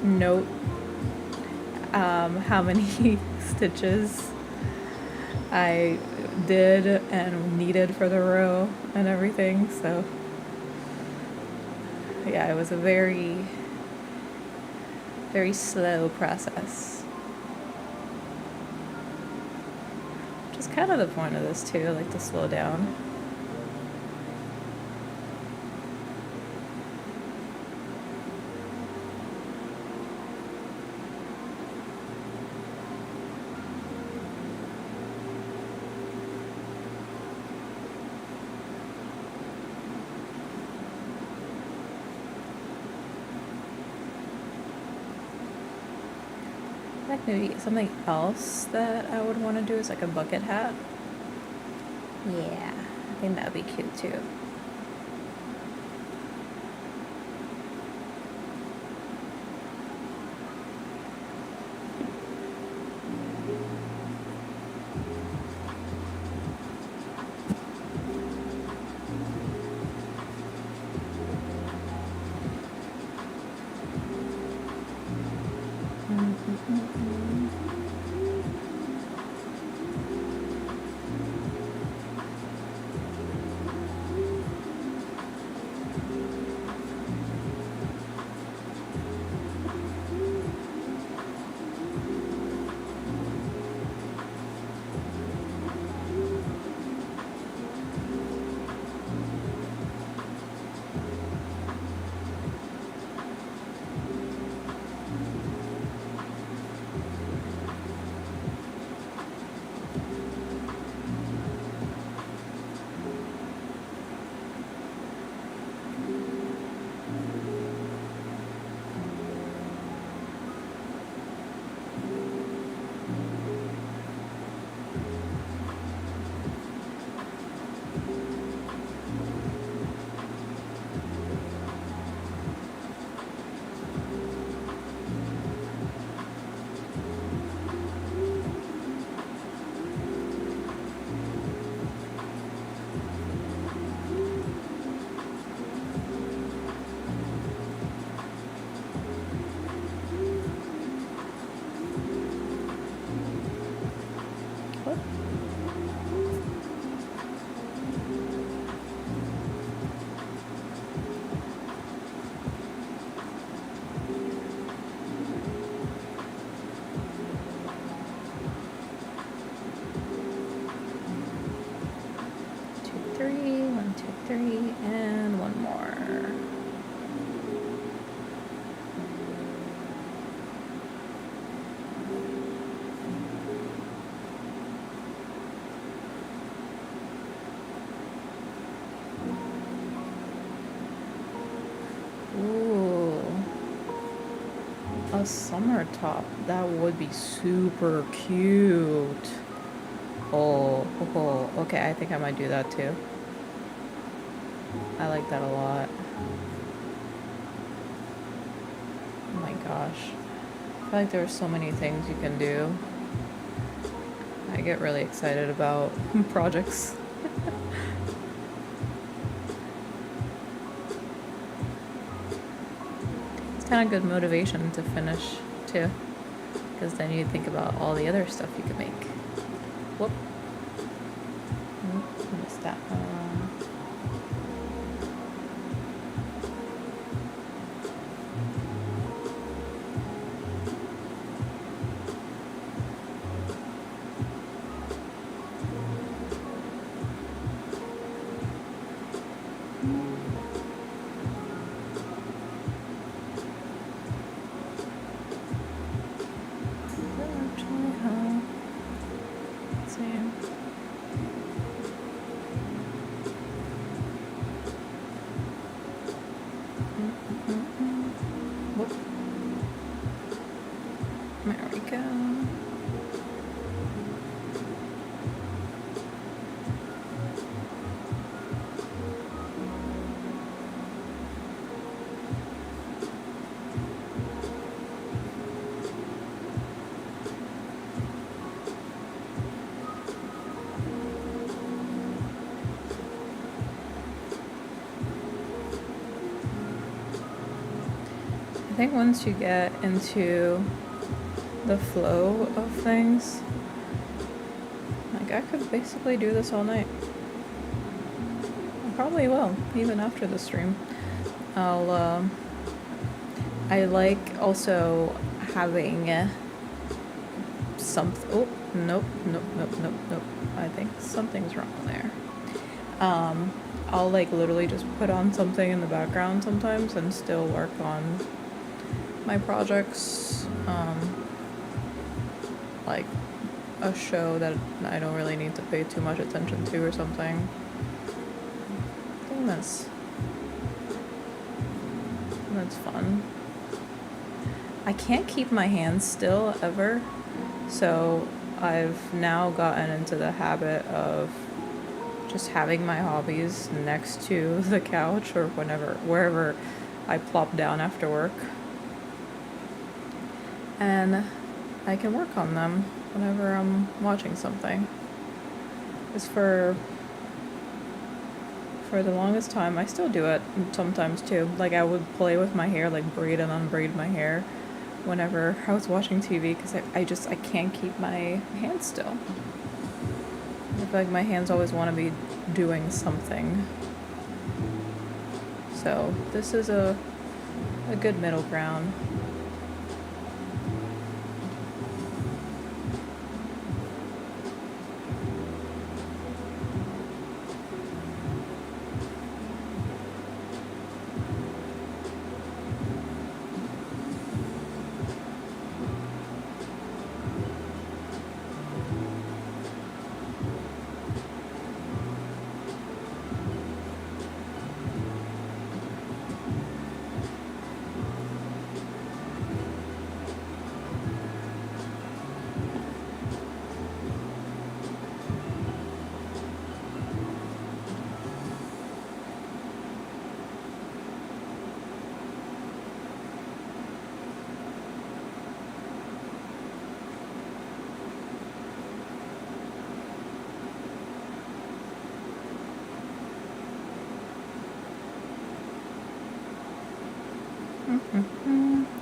Speaker 1: note how many stitches I did and needed for the row and everything. So yeah, it was a very, very slow process. Which is kind of the point of this too, like to slow down. Like maybe something else that I would want to do is like a bucket hat. Yeah, I think that'd be cute too. 3 and one more. Ooh, a summer top. That would be super cute. Oh, okay, I think I might do that too. I like that a lot. Oh my gosh. I feel like there are so many things you can do. I get really excited about projects. It's kind of good motivation to finish too, because then you think about all the other stuff you could make. Whoop. Missed that one. There we go. I think once you get into the flow of things, like I could basically do this all night. I probably will, even after the stream. I like also having something. Oh, nope. I think something's wrong there. I'll like literally just put on something in the background sometimes and still work on my projects. Like a show that I don't really need to pay too much attention to or something. I think that's fun. I can't keep my hands still ever, so I've now gotten into the habit of just having my hobbies next to the couch or wherever I plop down after work. And I can work on them whenever I'm watching something. Because for the longest time, I still do it sometimes too. Like I would play with my hair, like braid and unbraid my hair whenever I was watching TV, because I can't keep my hands still. I feel like my hands always want to be doing something. So this is a good middle ground.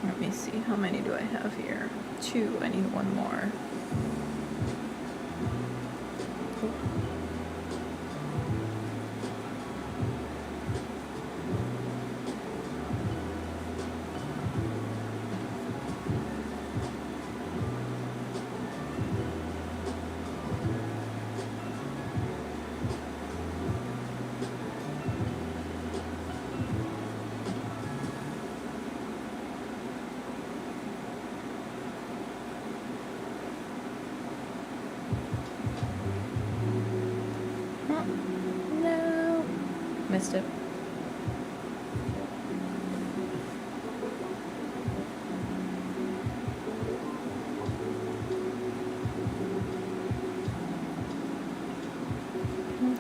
Speaker 1: Let me see, how many do I have here? 2, I need one more. Missed it.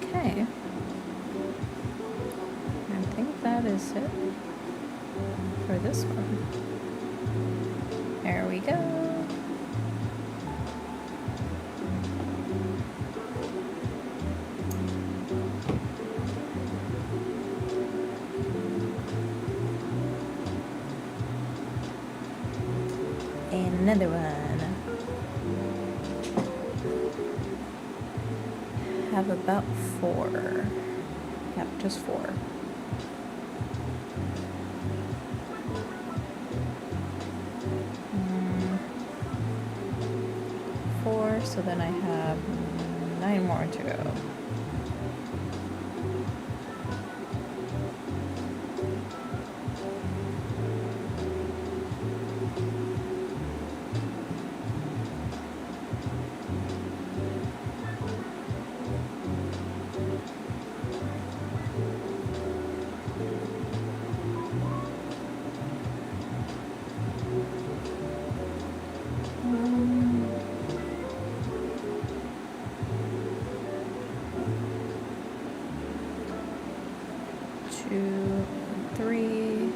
Speaker 1: Okay. I think that is it for this one. There we go. Another one. Have about 4. Yep, just 4. So then I have 9 more to go. Two, 3.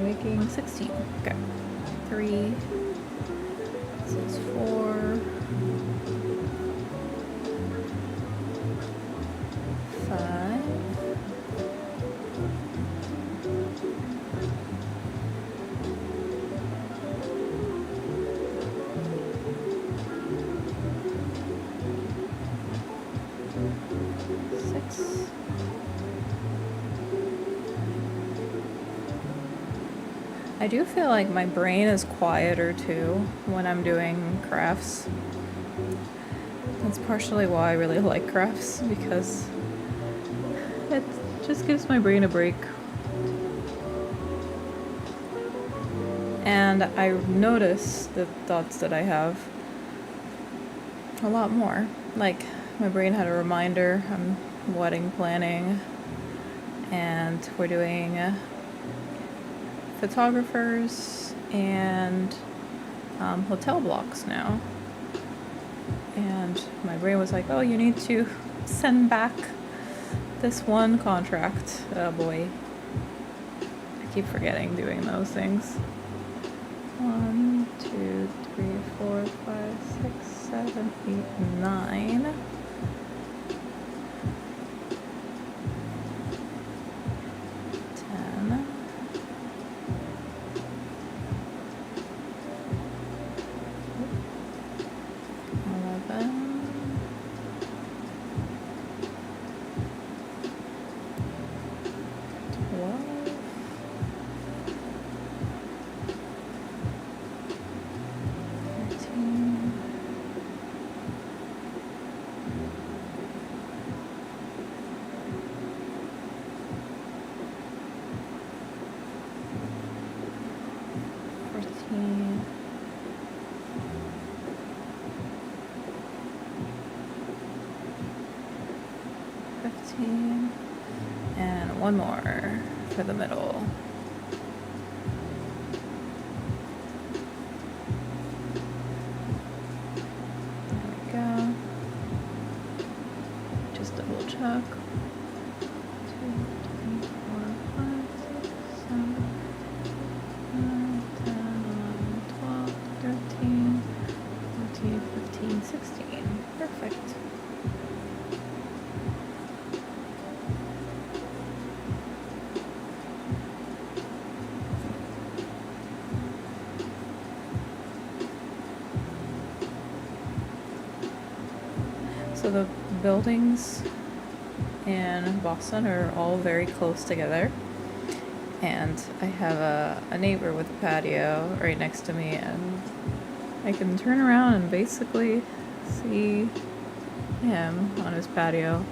Speaker 1: Making 16. Okay. 3. This is 4. 5. 6. I do feel like my brain is quieter too when I'm doing crafts. That's partially why I really like crafts, because it just gives my brain a break. And I notice the thoughts that I have a lot more. Like, my brain had a reminder, I'm wedding planning, and we're doing photographers and hotel blocks now. And my brain was like, oh, you need to send back this one contract. Oh boy. I keep forgetting doing those things. 1, 2, 3, 4, 5, 6, 7, 8, 9. And one more for the middle. There we go. Just double check. 2, 3, 4, 5, 6, 7, 8, 9, 10, 11, 12, 13, 14, 15, 16. Perfect. So the buildings in Boston are all very close together, and I have a neighbor with a patio right next to me, and I can turn around and basically see him on his patio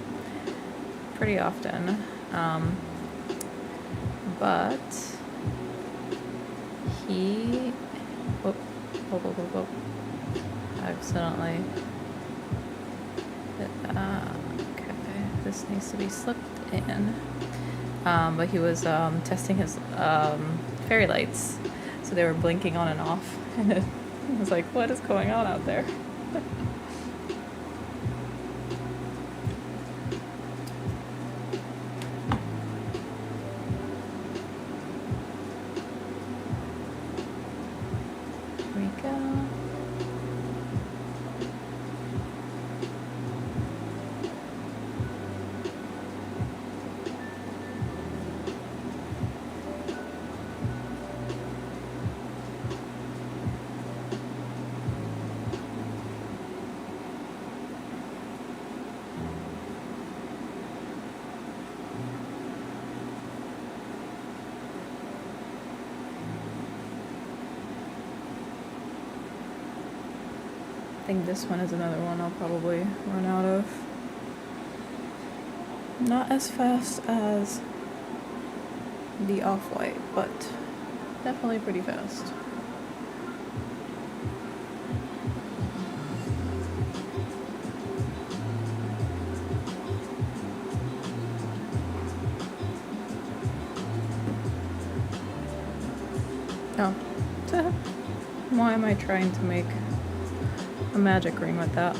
Speaker 1: pretty often. But he, I accidentally okay, this needs to be slipped in. But he was testing his fairy lights, so they were blinking on and off, and I was like, what is going on out there? Mica. I think this one is another one I'll probably run out of. Not as fast as the off-white, but definitely pretty fast. Oh, why am I trying to make a magic ring with that?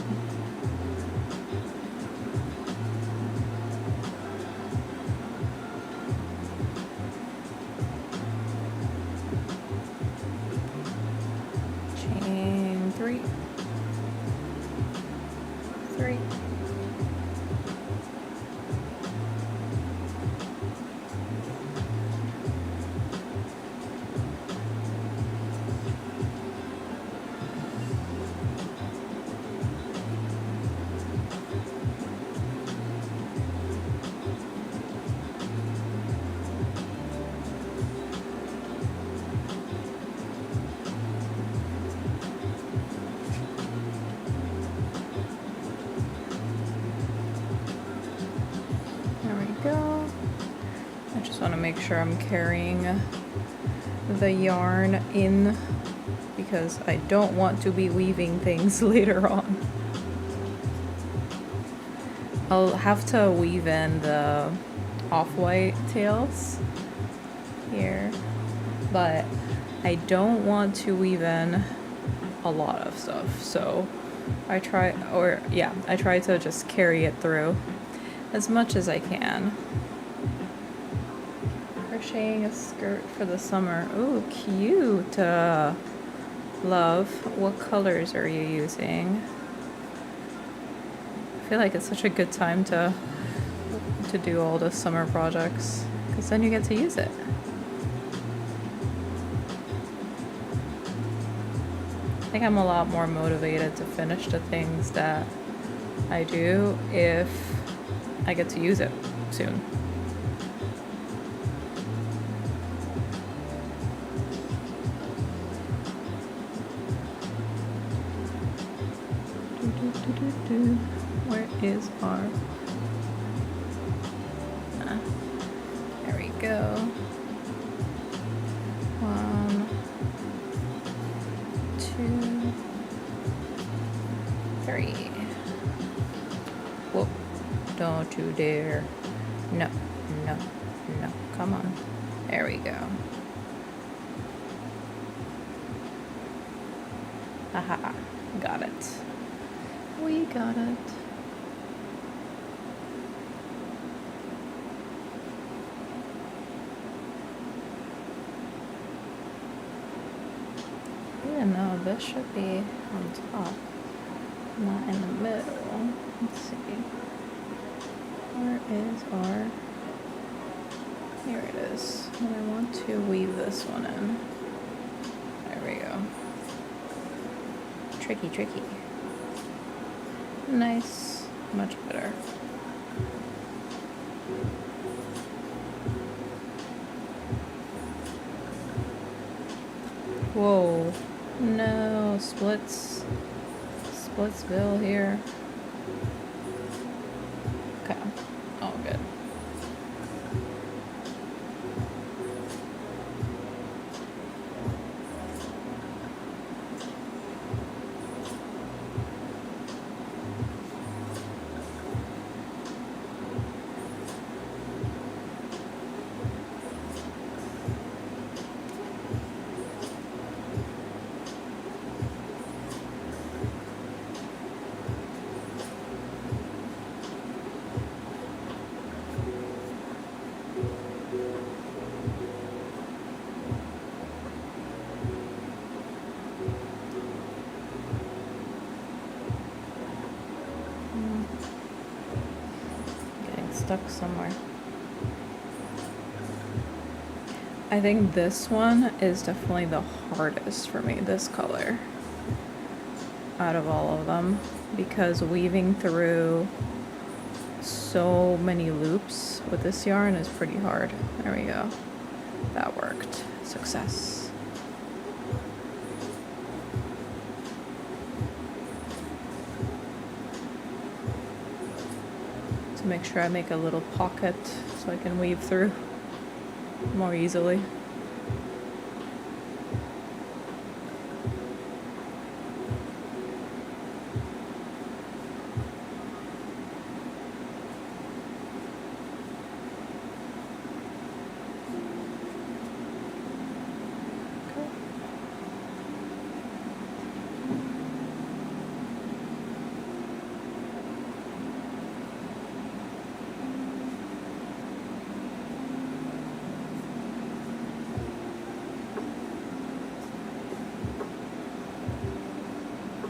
Speaker 1: Chain 3, 3. Go. I just want to make sure I'm carrying the yarn in, because I don't want to be weaving things later on. I'll have to weave in the off-white tails here, but I don't want to weave in a lot of stuff, so I try to just carry it through as much as I can. Crocheting a skirt for the summer. Ooh, cute. Love. What colors are you using? I feel like it's such a good time to do all the summer projects, because then you get to use it. I think I'm a lot more motivated to finish the things that I do if I get to use it soon. Where is our... there we go. 1, 2, 3. Whoop. Don't you dare. No, no, no. Come on. There we go. Aha. Got it. We got it. Yeah, no, this should be on top, not in the middle. Let's see. Where is our... here it is. And I want to weave this one in. There we go. Tricky, tricky. Nice. Much better. Whoa. No, Splitsville here. Okay. All good. Stuck somewhere. I think this one is definitely the hardest for me, this color, out of all of them, because weaving through so many loops with this yarn is pretty hard. There we go. That worked. Success. To make sure I make a little pocket so I can weave through more easily.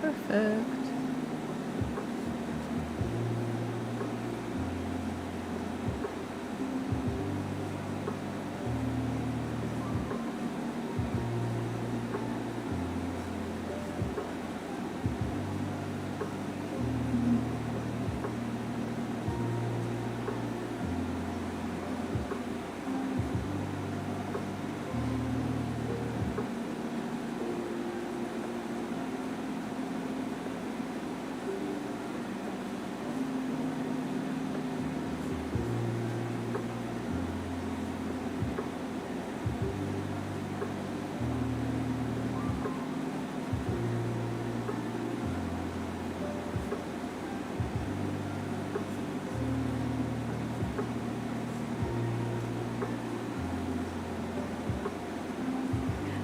Speaker 1: Perfect.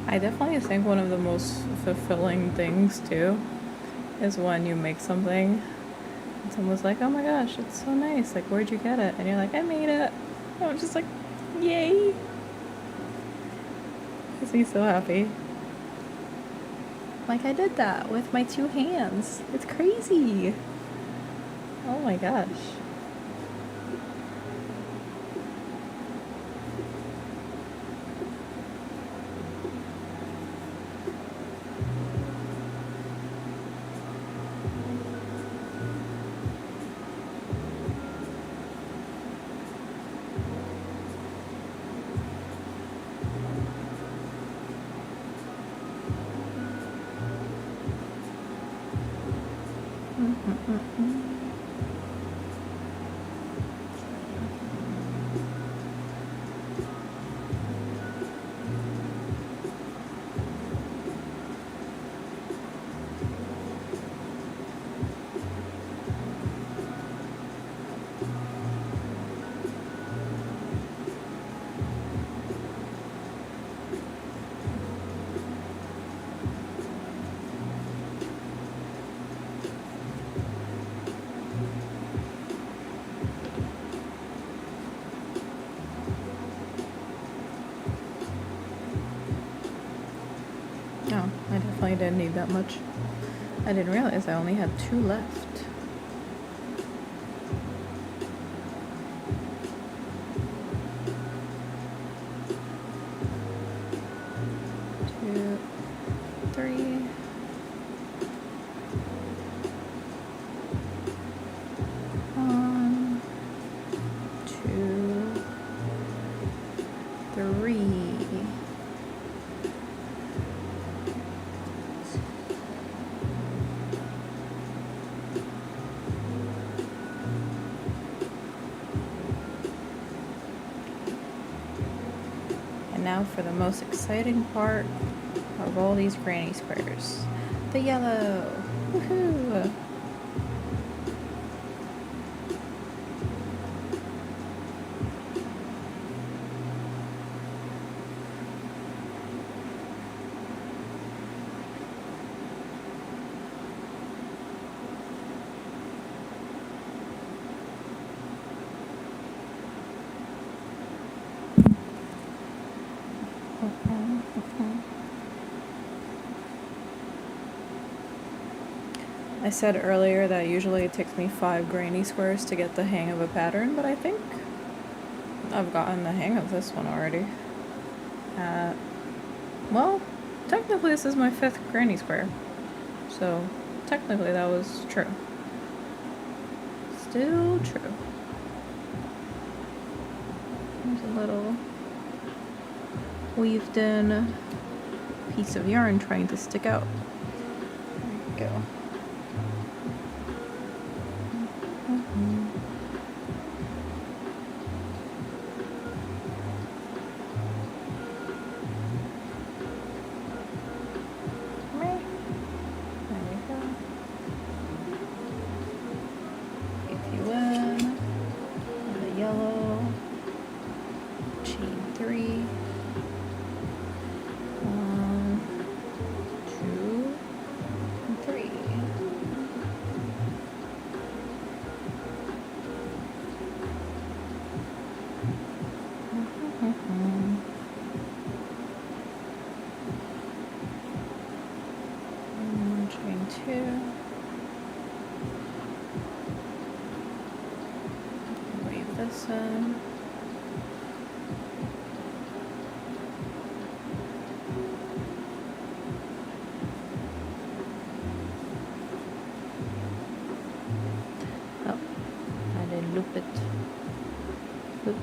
Speaker 1: I definitely think one of the most fulfilling things too is when you make something and someone's like, oh my gosh, it's so nice, like where'd you get it? And you're like, I made it. And I'm just like, yay. Makes me so happy. Like I did that with my 2 hands. It's crazy. Oh my gosh. Oh, I definitely didn't need that much. I didn't realize I only had 2 left. Two, 3. now for the most exciting part of all these granny squares. The yellow! Woohoo! I said earlier that usually it takes me 5 granny squares to get the hang of a pattern, but I think I've gotten the hang of this one already. Well, technically this is my 5th granny square, so technically that was true. Still true. There's a little weaved in piece of yarn trying to stick out. There you go. Weave this in. Oh, I didn't loop it. Loop.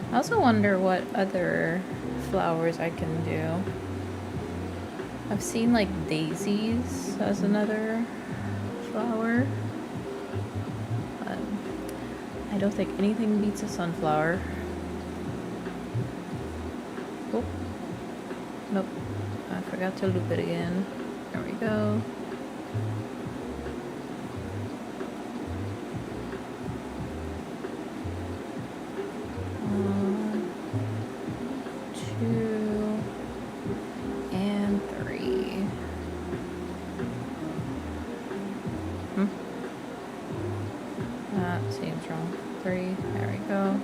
Speaker 1: I also wonder what other flowers I can do. I've seen like daisies as another flower, but I don't think anything beats a sunflower. Oh, nope, I forgot to loop it again. There we go. That seems wrong. 3, there we go.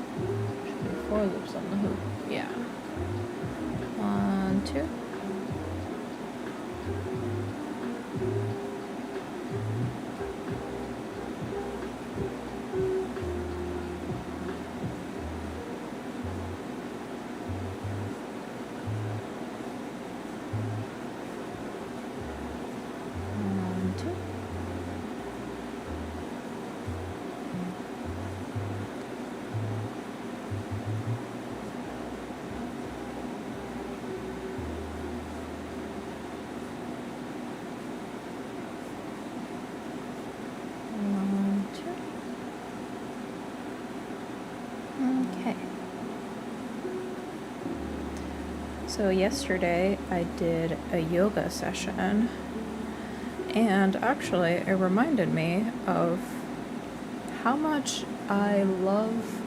Speaker 1: Should be 4 loops on the hoop. Yeah. 1, 2. Okay. So yesterday I did a yoga session, and actually it reminded me of how much I love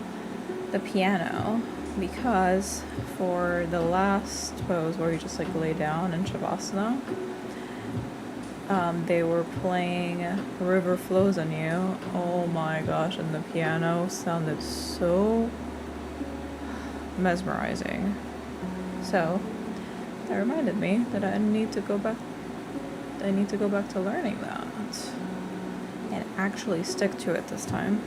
Speaker 1: the piano, because for the last pose where you just like lay down in Shavasana, they were playing River Flows on You. Oh my gosh, and the piano sounded so mesmerizing. So that reminded me that I need to go back to learning that and actually stick to it this time.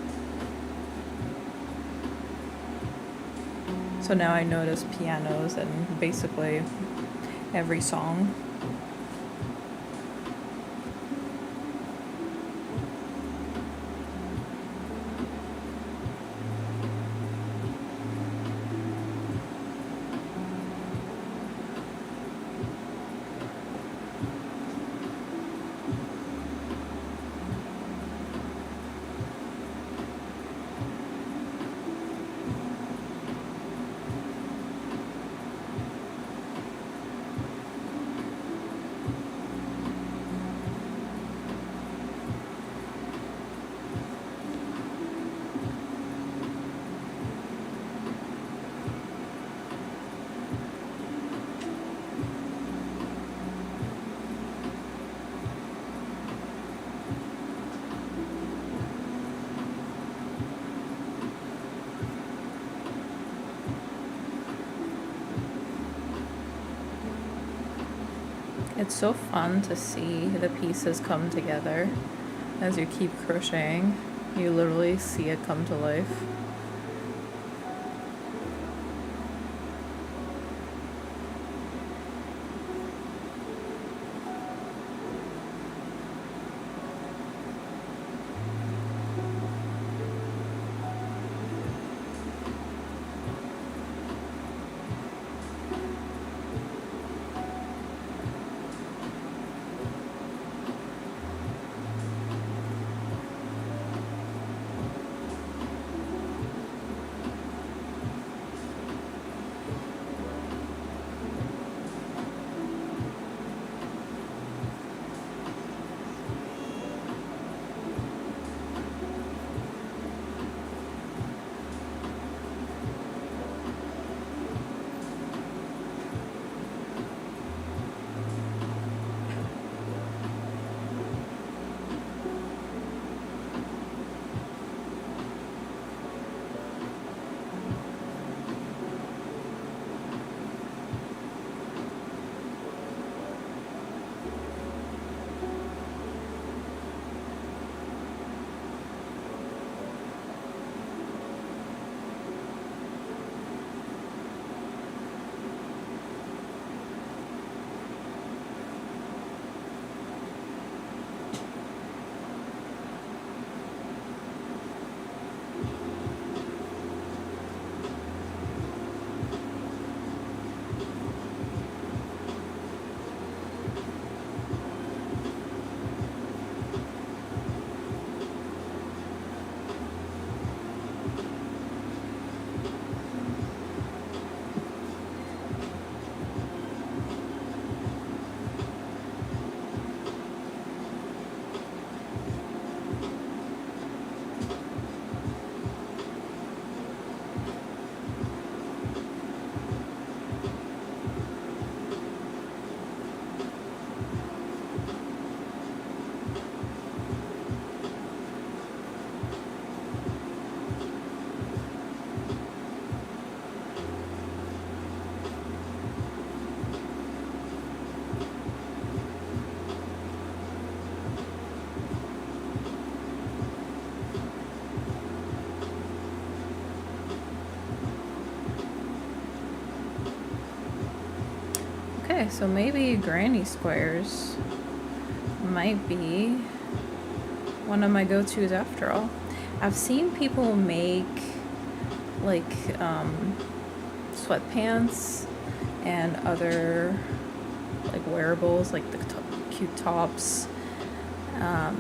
Speaker 1: So now I notice pianos in basically every song. It's so fun to see the pieces come together as you keep crocheting. You literally see it come to life. Okay, so maybe granny squares might be one of my go-tos after all. I've seen people make like sweatpants and other like wearables, like the cute tops,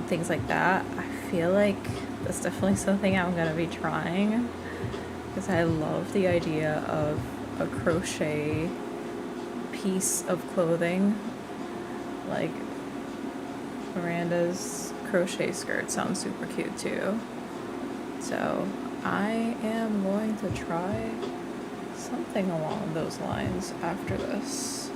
Speaker 1: things like that. I feel like that's definitely something I'm gonna be trying because I love the idea of a crochet piece of clothing. Like Miranda's crochet skirt sounds super cute too. So I am going to try something along those lines after this.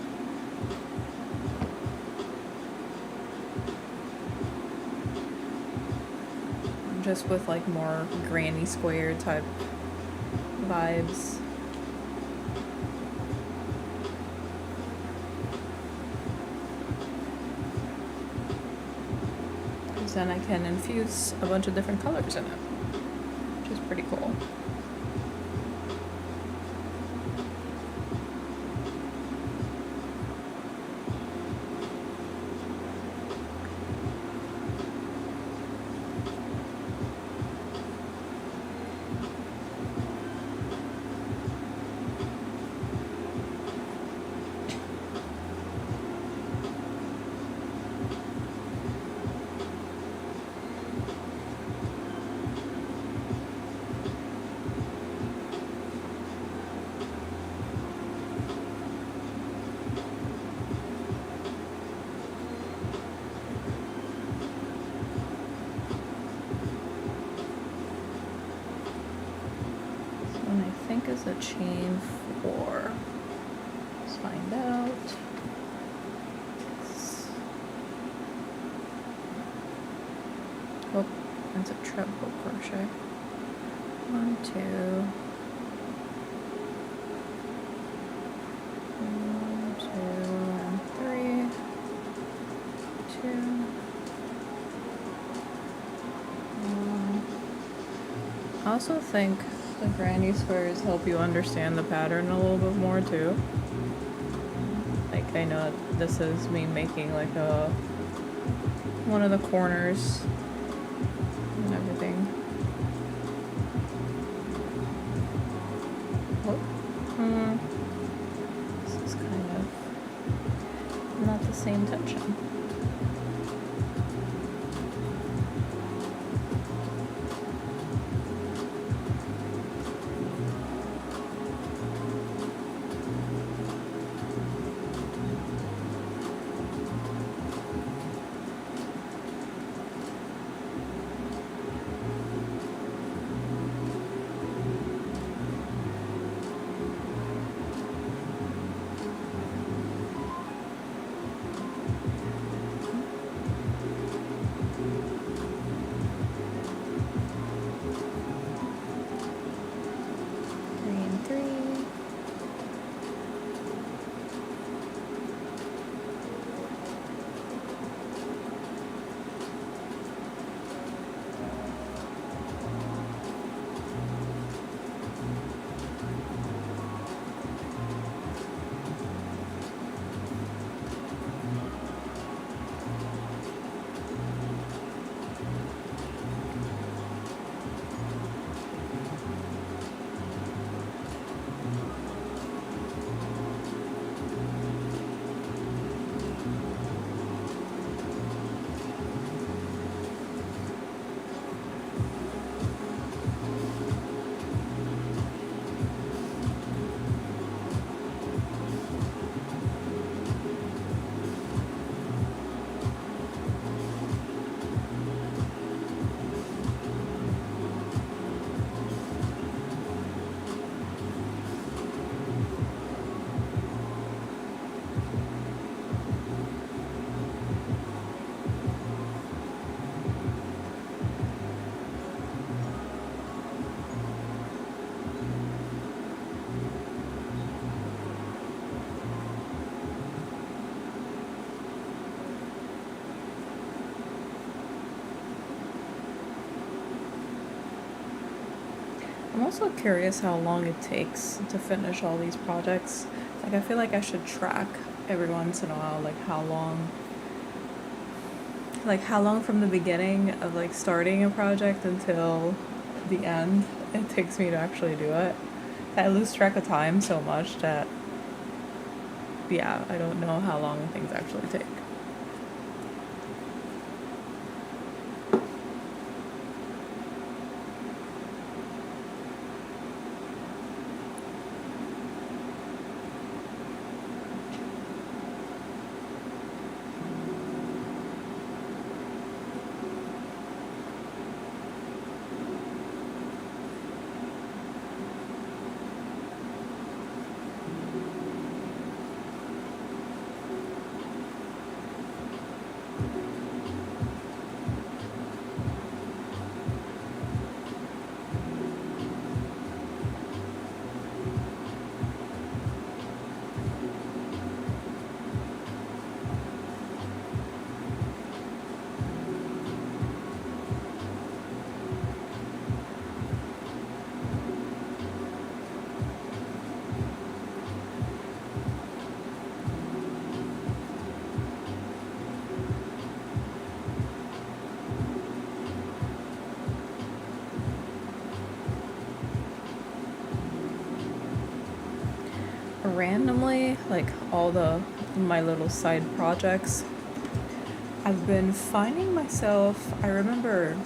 Speaker 1: Just with like more granny square type vibes. Because then I can infuse a bunch of different colors in it, which is pretty cool. Is a chain 4. Let's find out. Oh, that's a treble crochet. 1, 2, 1, 2, and 3. I also think the granny squares help you understand the pattern a little bit more too. Like I know this is me making like a one of the corners and everything. Oh. This is kind of not the same tension. I'm also curious how long it takes to finish all these projects. Like I feel like I should track every once in a while, like how long from the beginning of like starting a project until the end it takes me to actually do it. I lose track of time so much that yeah, I don't know how long things actually take. Randomly, like all my little side projects, I've been finding myself, I remember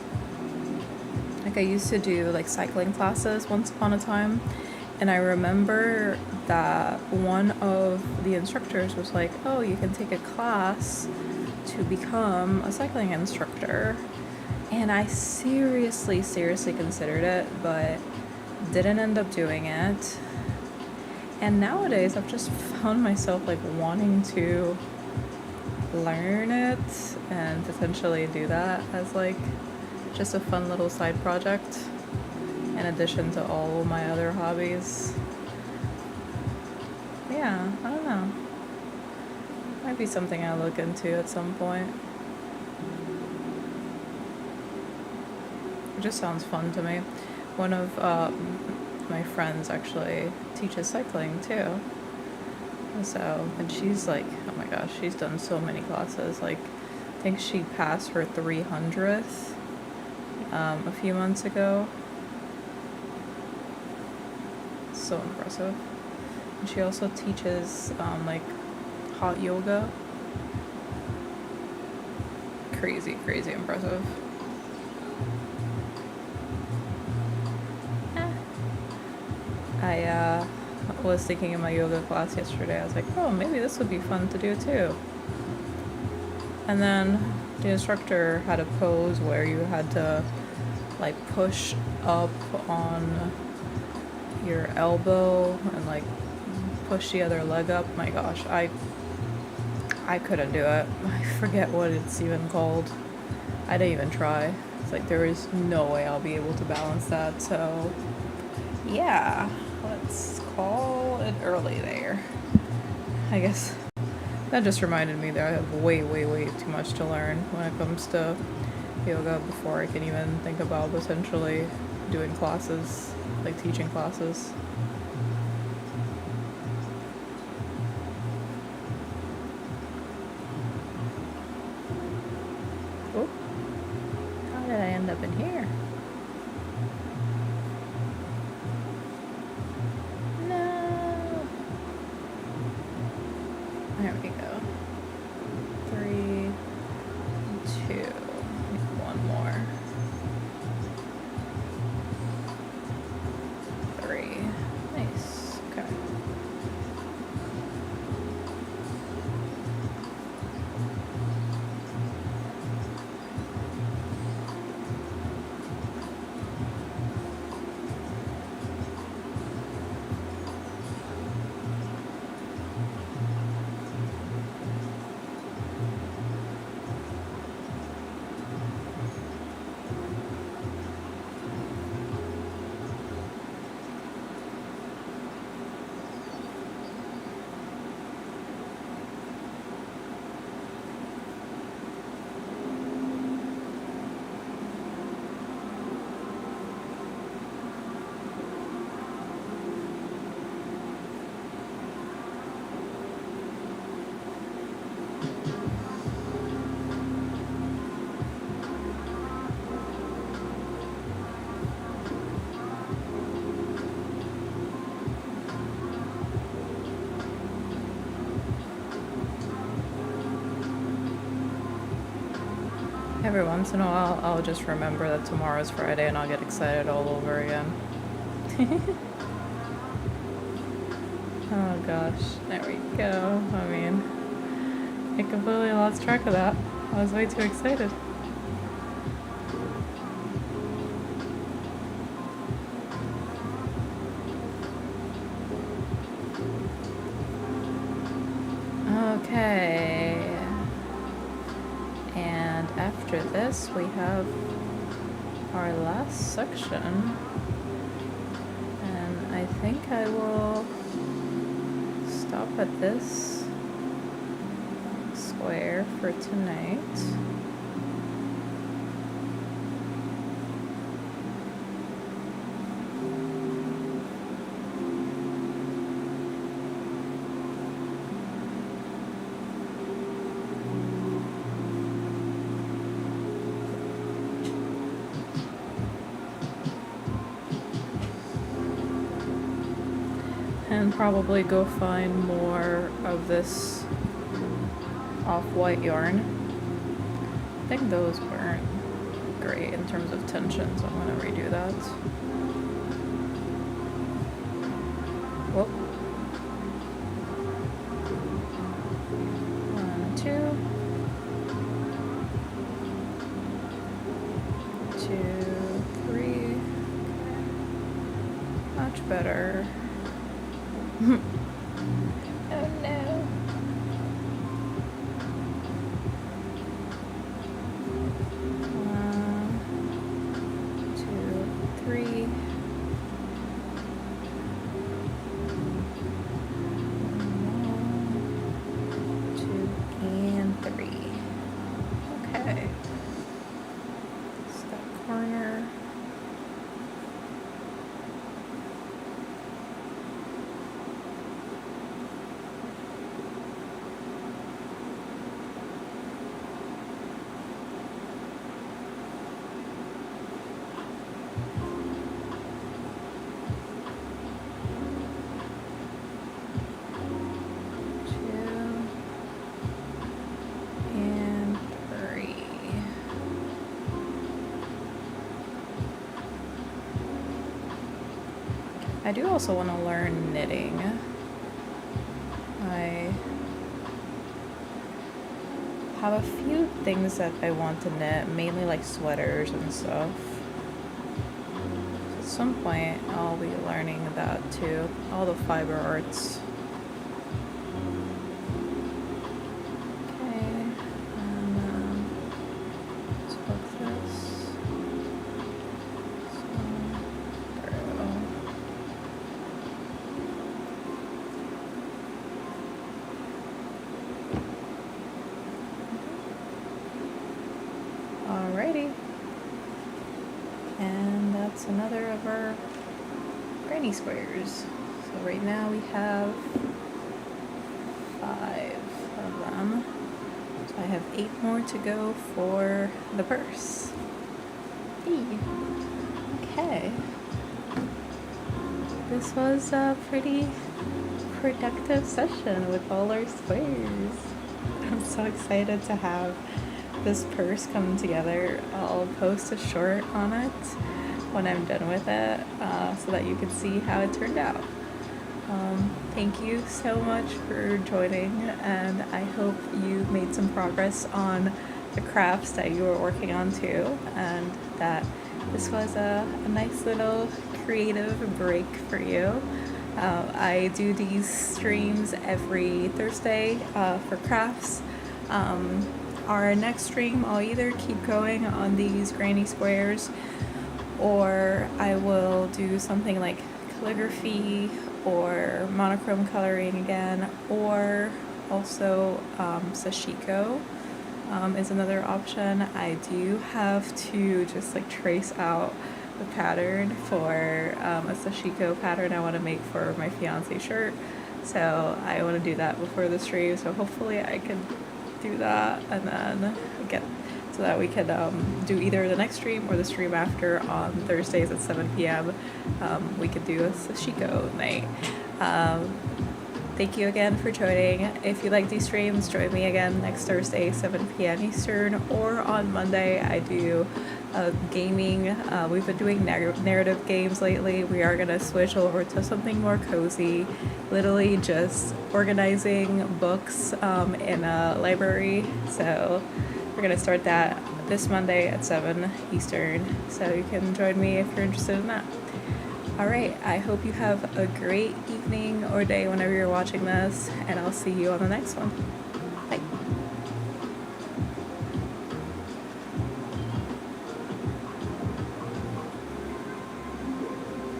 Speaker 1: like I used to do like cycling classes once upon a time, and I remember that one of the instructors was like, oh, you can take a class to become a cycling instructor. And I seriously considered it, but didn't end up doing it. And nowadays I've just found myself like wanting to learn it and potentially do that as like just a fun little side project in addition to all my other hobbies. Yeah, I don't know. Might be something I'll look into at some point. It just sounds fun to me. one of my friends actually teaches cycling too. So, and she's like, oh my gosh, she's done so many classes. Like, I think she passed her 300th a few months ago. So impressive. And she also teaches like hot yoga. Crazy impressive. I was thinking in my yoga class yesterday, I was like, oh, maybe this would be fun to do too. And then the instructor had a pose where you had to like push up on your elbow and like push the other leg up. My gosh, I couldn't do it. I forget what it's even called. I didn't even try. It's like there is no way I'll be able to balance that. So yeah, let's call it early there. I guess that just reminded me that I have way too much to learn when it comes to yoga before I can even think about potentially doing classes, like teaching classes. Oh, how did I end up in here? No. There we go. 3, 2. One more. 3. Nice. Okay. Every once in a while, I'll just remember that tomorrow's Friday and I'll get excited all over again. Oh gosh, there we go. I mean, I completely lost track of that. I was way too excited. Okay. And after this, we have our last section. And I think I will stop at this square for tonight. And probably go find more of this off-white yarn. I think those weren't great in terms of tension, so I'm gonna redo that. Whoop. 1, 2. 2, 3. Much better. Oh no. 1, 2, 3. 1, 2, and 3. Okay. Step corner. I do also want to learn knitting. I have a few things that I want to knit, mainly like sweaters and stuff. At some point I'll be learning that too, all the fiber arts. Okay, and let's hook this. So, there we go. Alrighty, and that's another of our granny squares. So right now we have 5 of them. So I have 8 more to go for the purse. Hey. Okay. This was a pretty productive session with all our squares. I'm so excited to have this purse come together. I'll post a short on it when I'm done with it, so that you can see how it turned out. Thank you so much for joining, and I hope you made some progress on the crafts that you were working on too, and that this was a nice little creative break for you. I do these streams every Thursday for crafts. Our next stream, I'll either keep going on these granny squares, or I will do something like calligraphy or monochrome coloring again, or also sashiko is another option. I do have to just like trace out the pattern for a sashiko pattern I want to make for my fiance shirt, so I want to do that before the stream, so hopefully I can do that and then get so that we can do either the next stream or the stream after on Thursdays at 7 p.m. We could do a sashiko night. Thank you again for joining. If you like these streams, join me again next Thursday, 7 p.m. Eastern, or on Monday I do gaming. We've been doing narrative games lately. We are going to switch over to something more cozy, literally just organizing books in a library. So we're going to start that this Monday at 7 Eastern, so you can join me if you're interested in that. Alright, I hope you have a great evening or day whenever you're watching this, and I'll see you on the next one.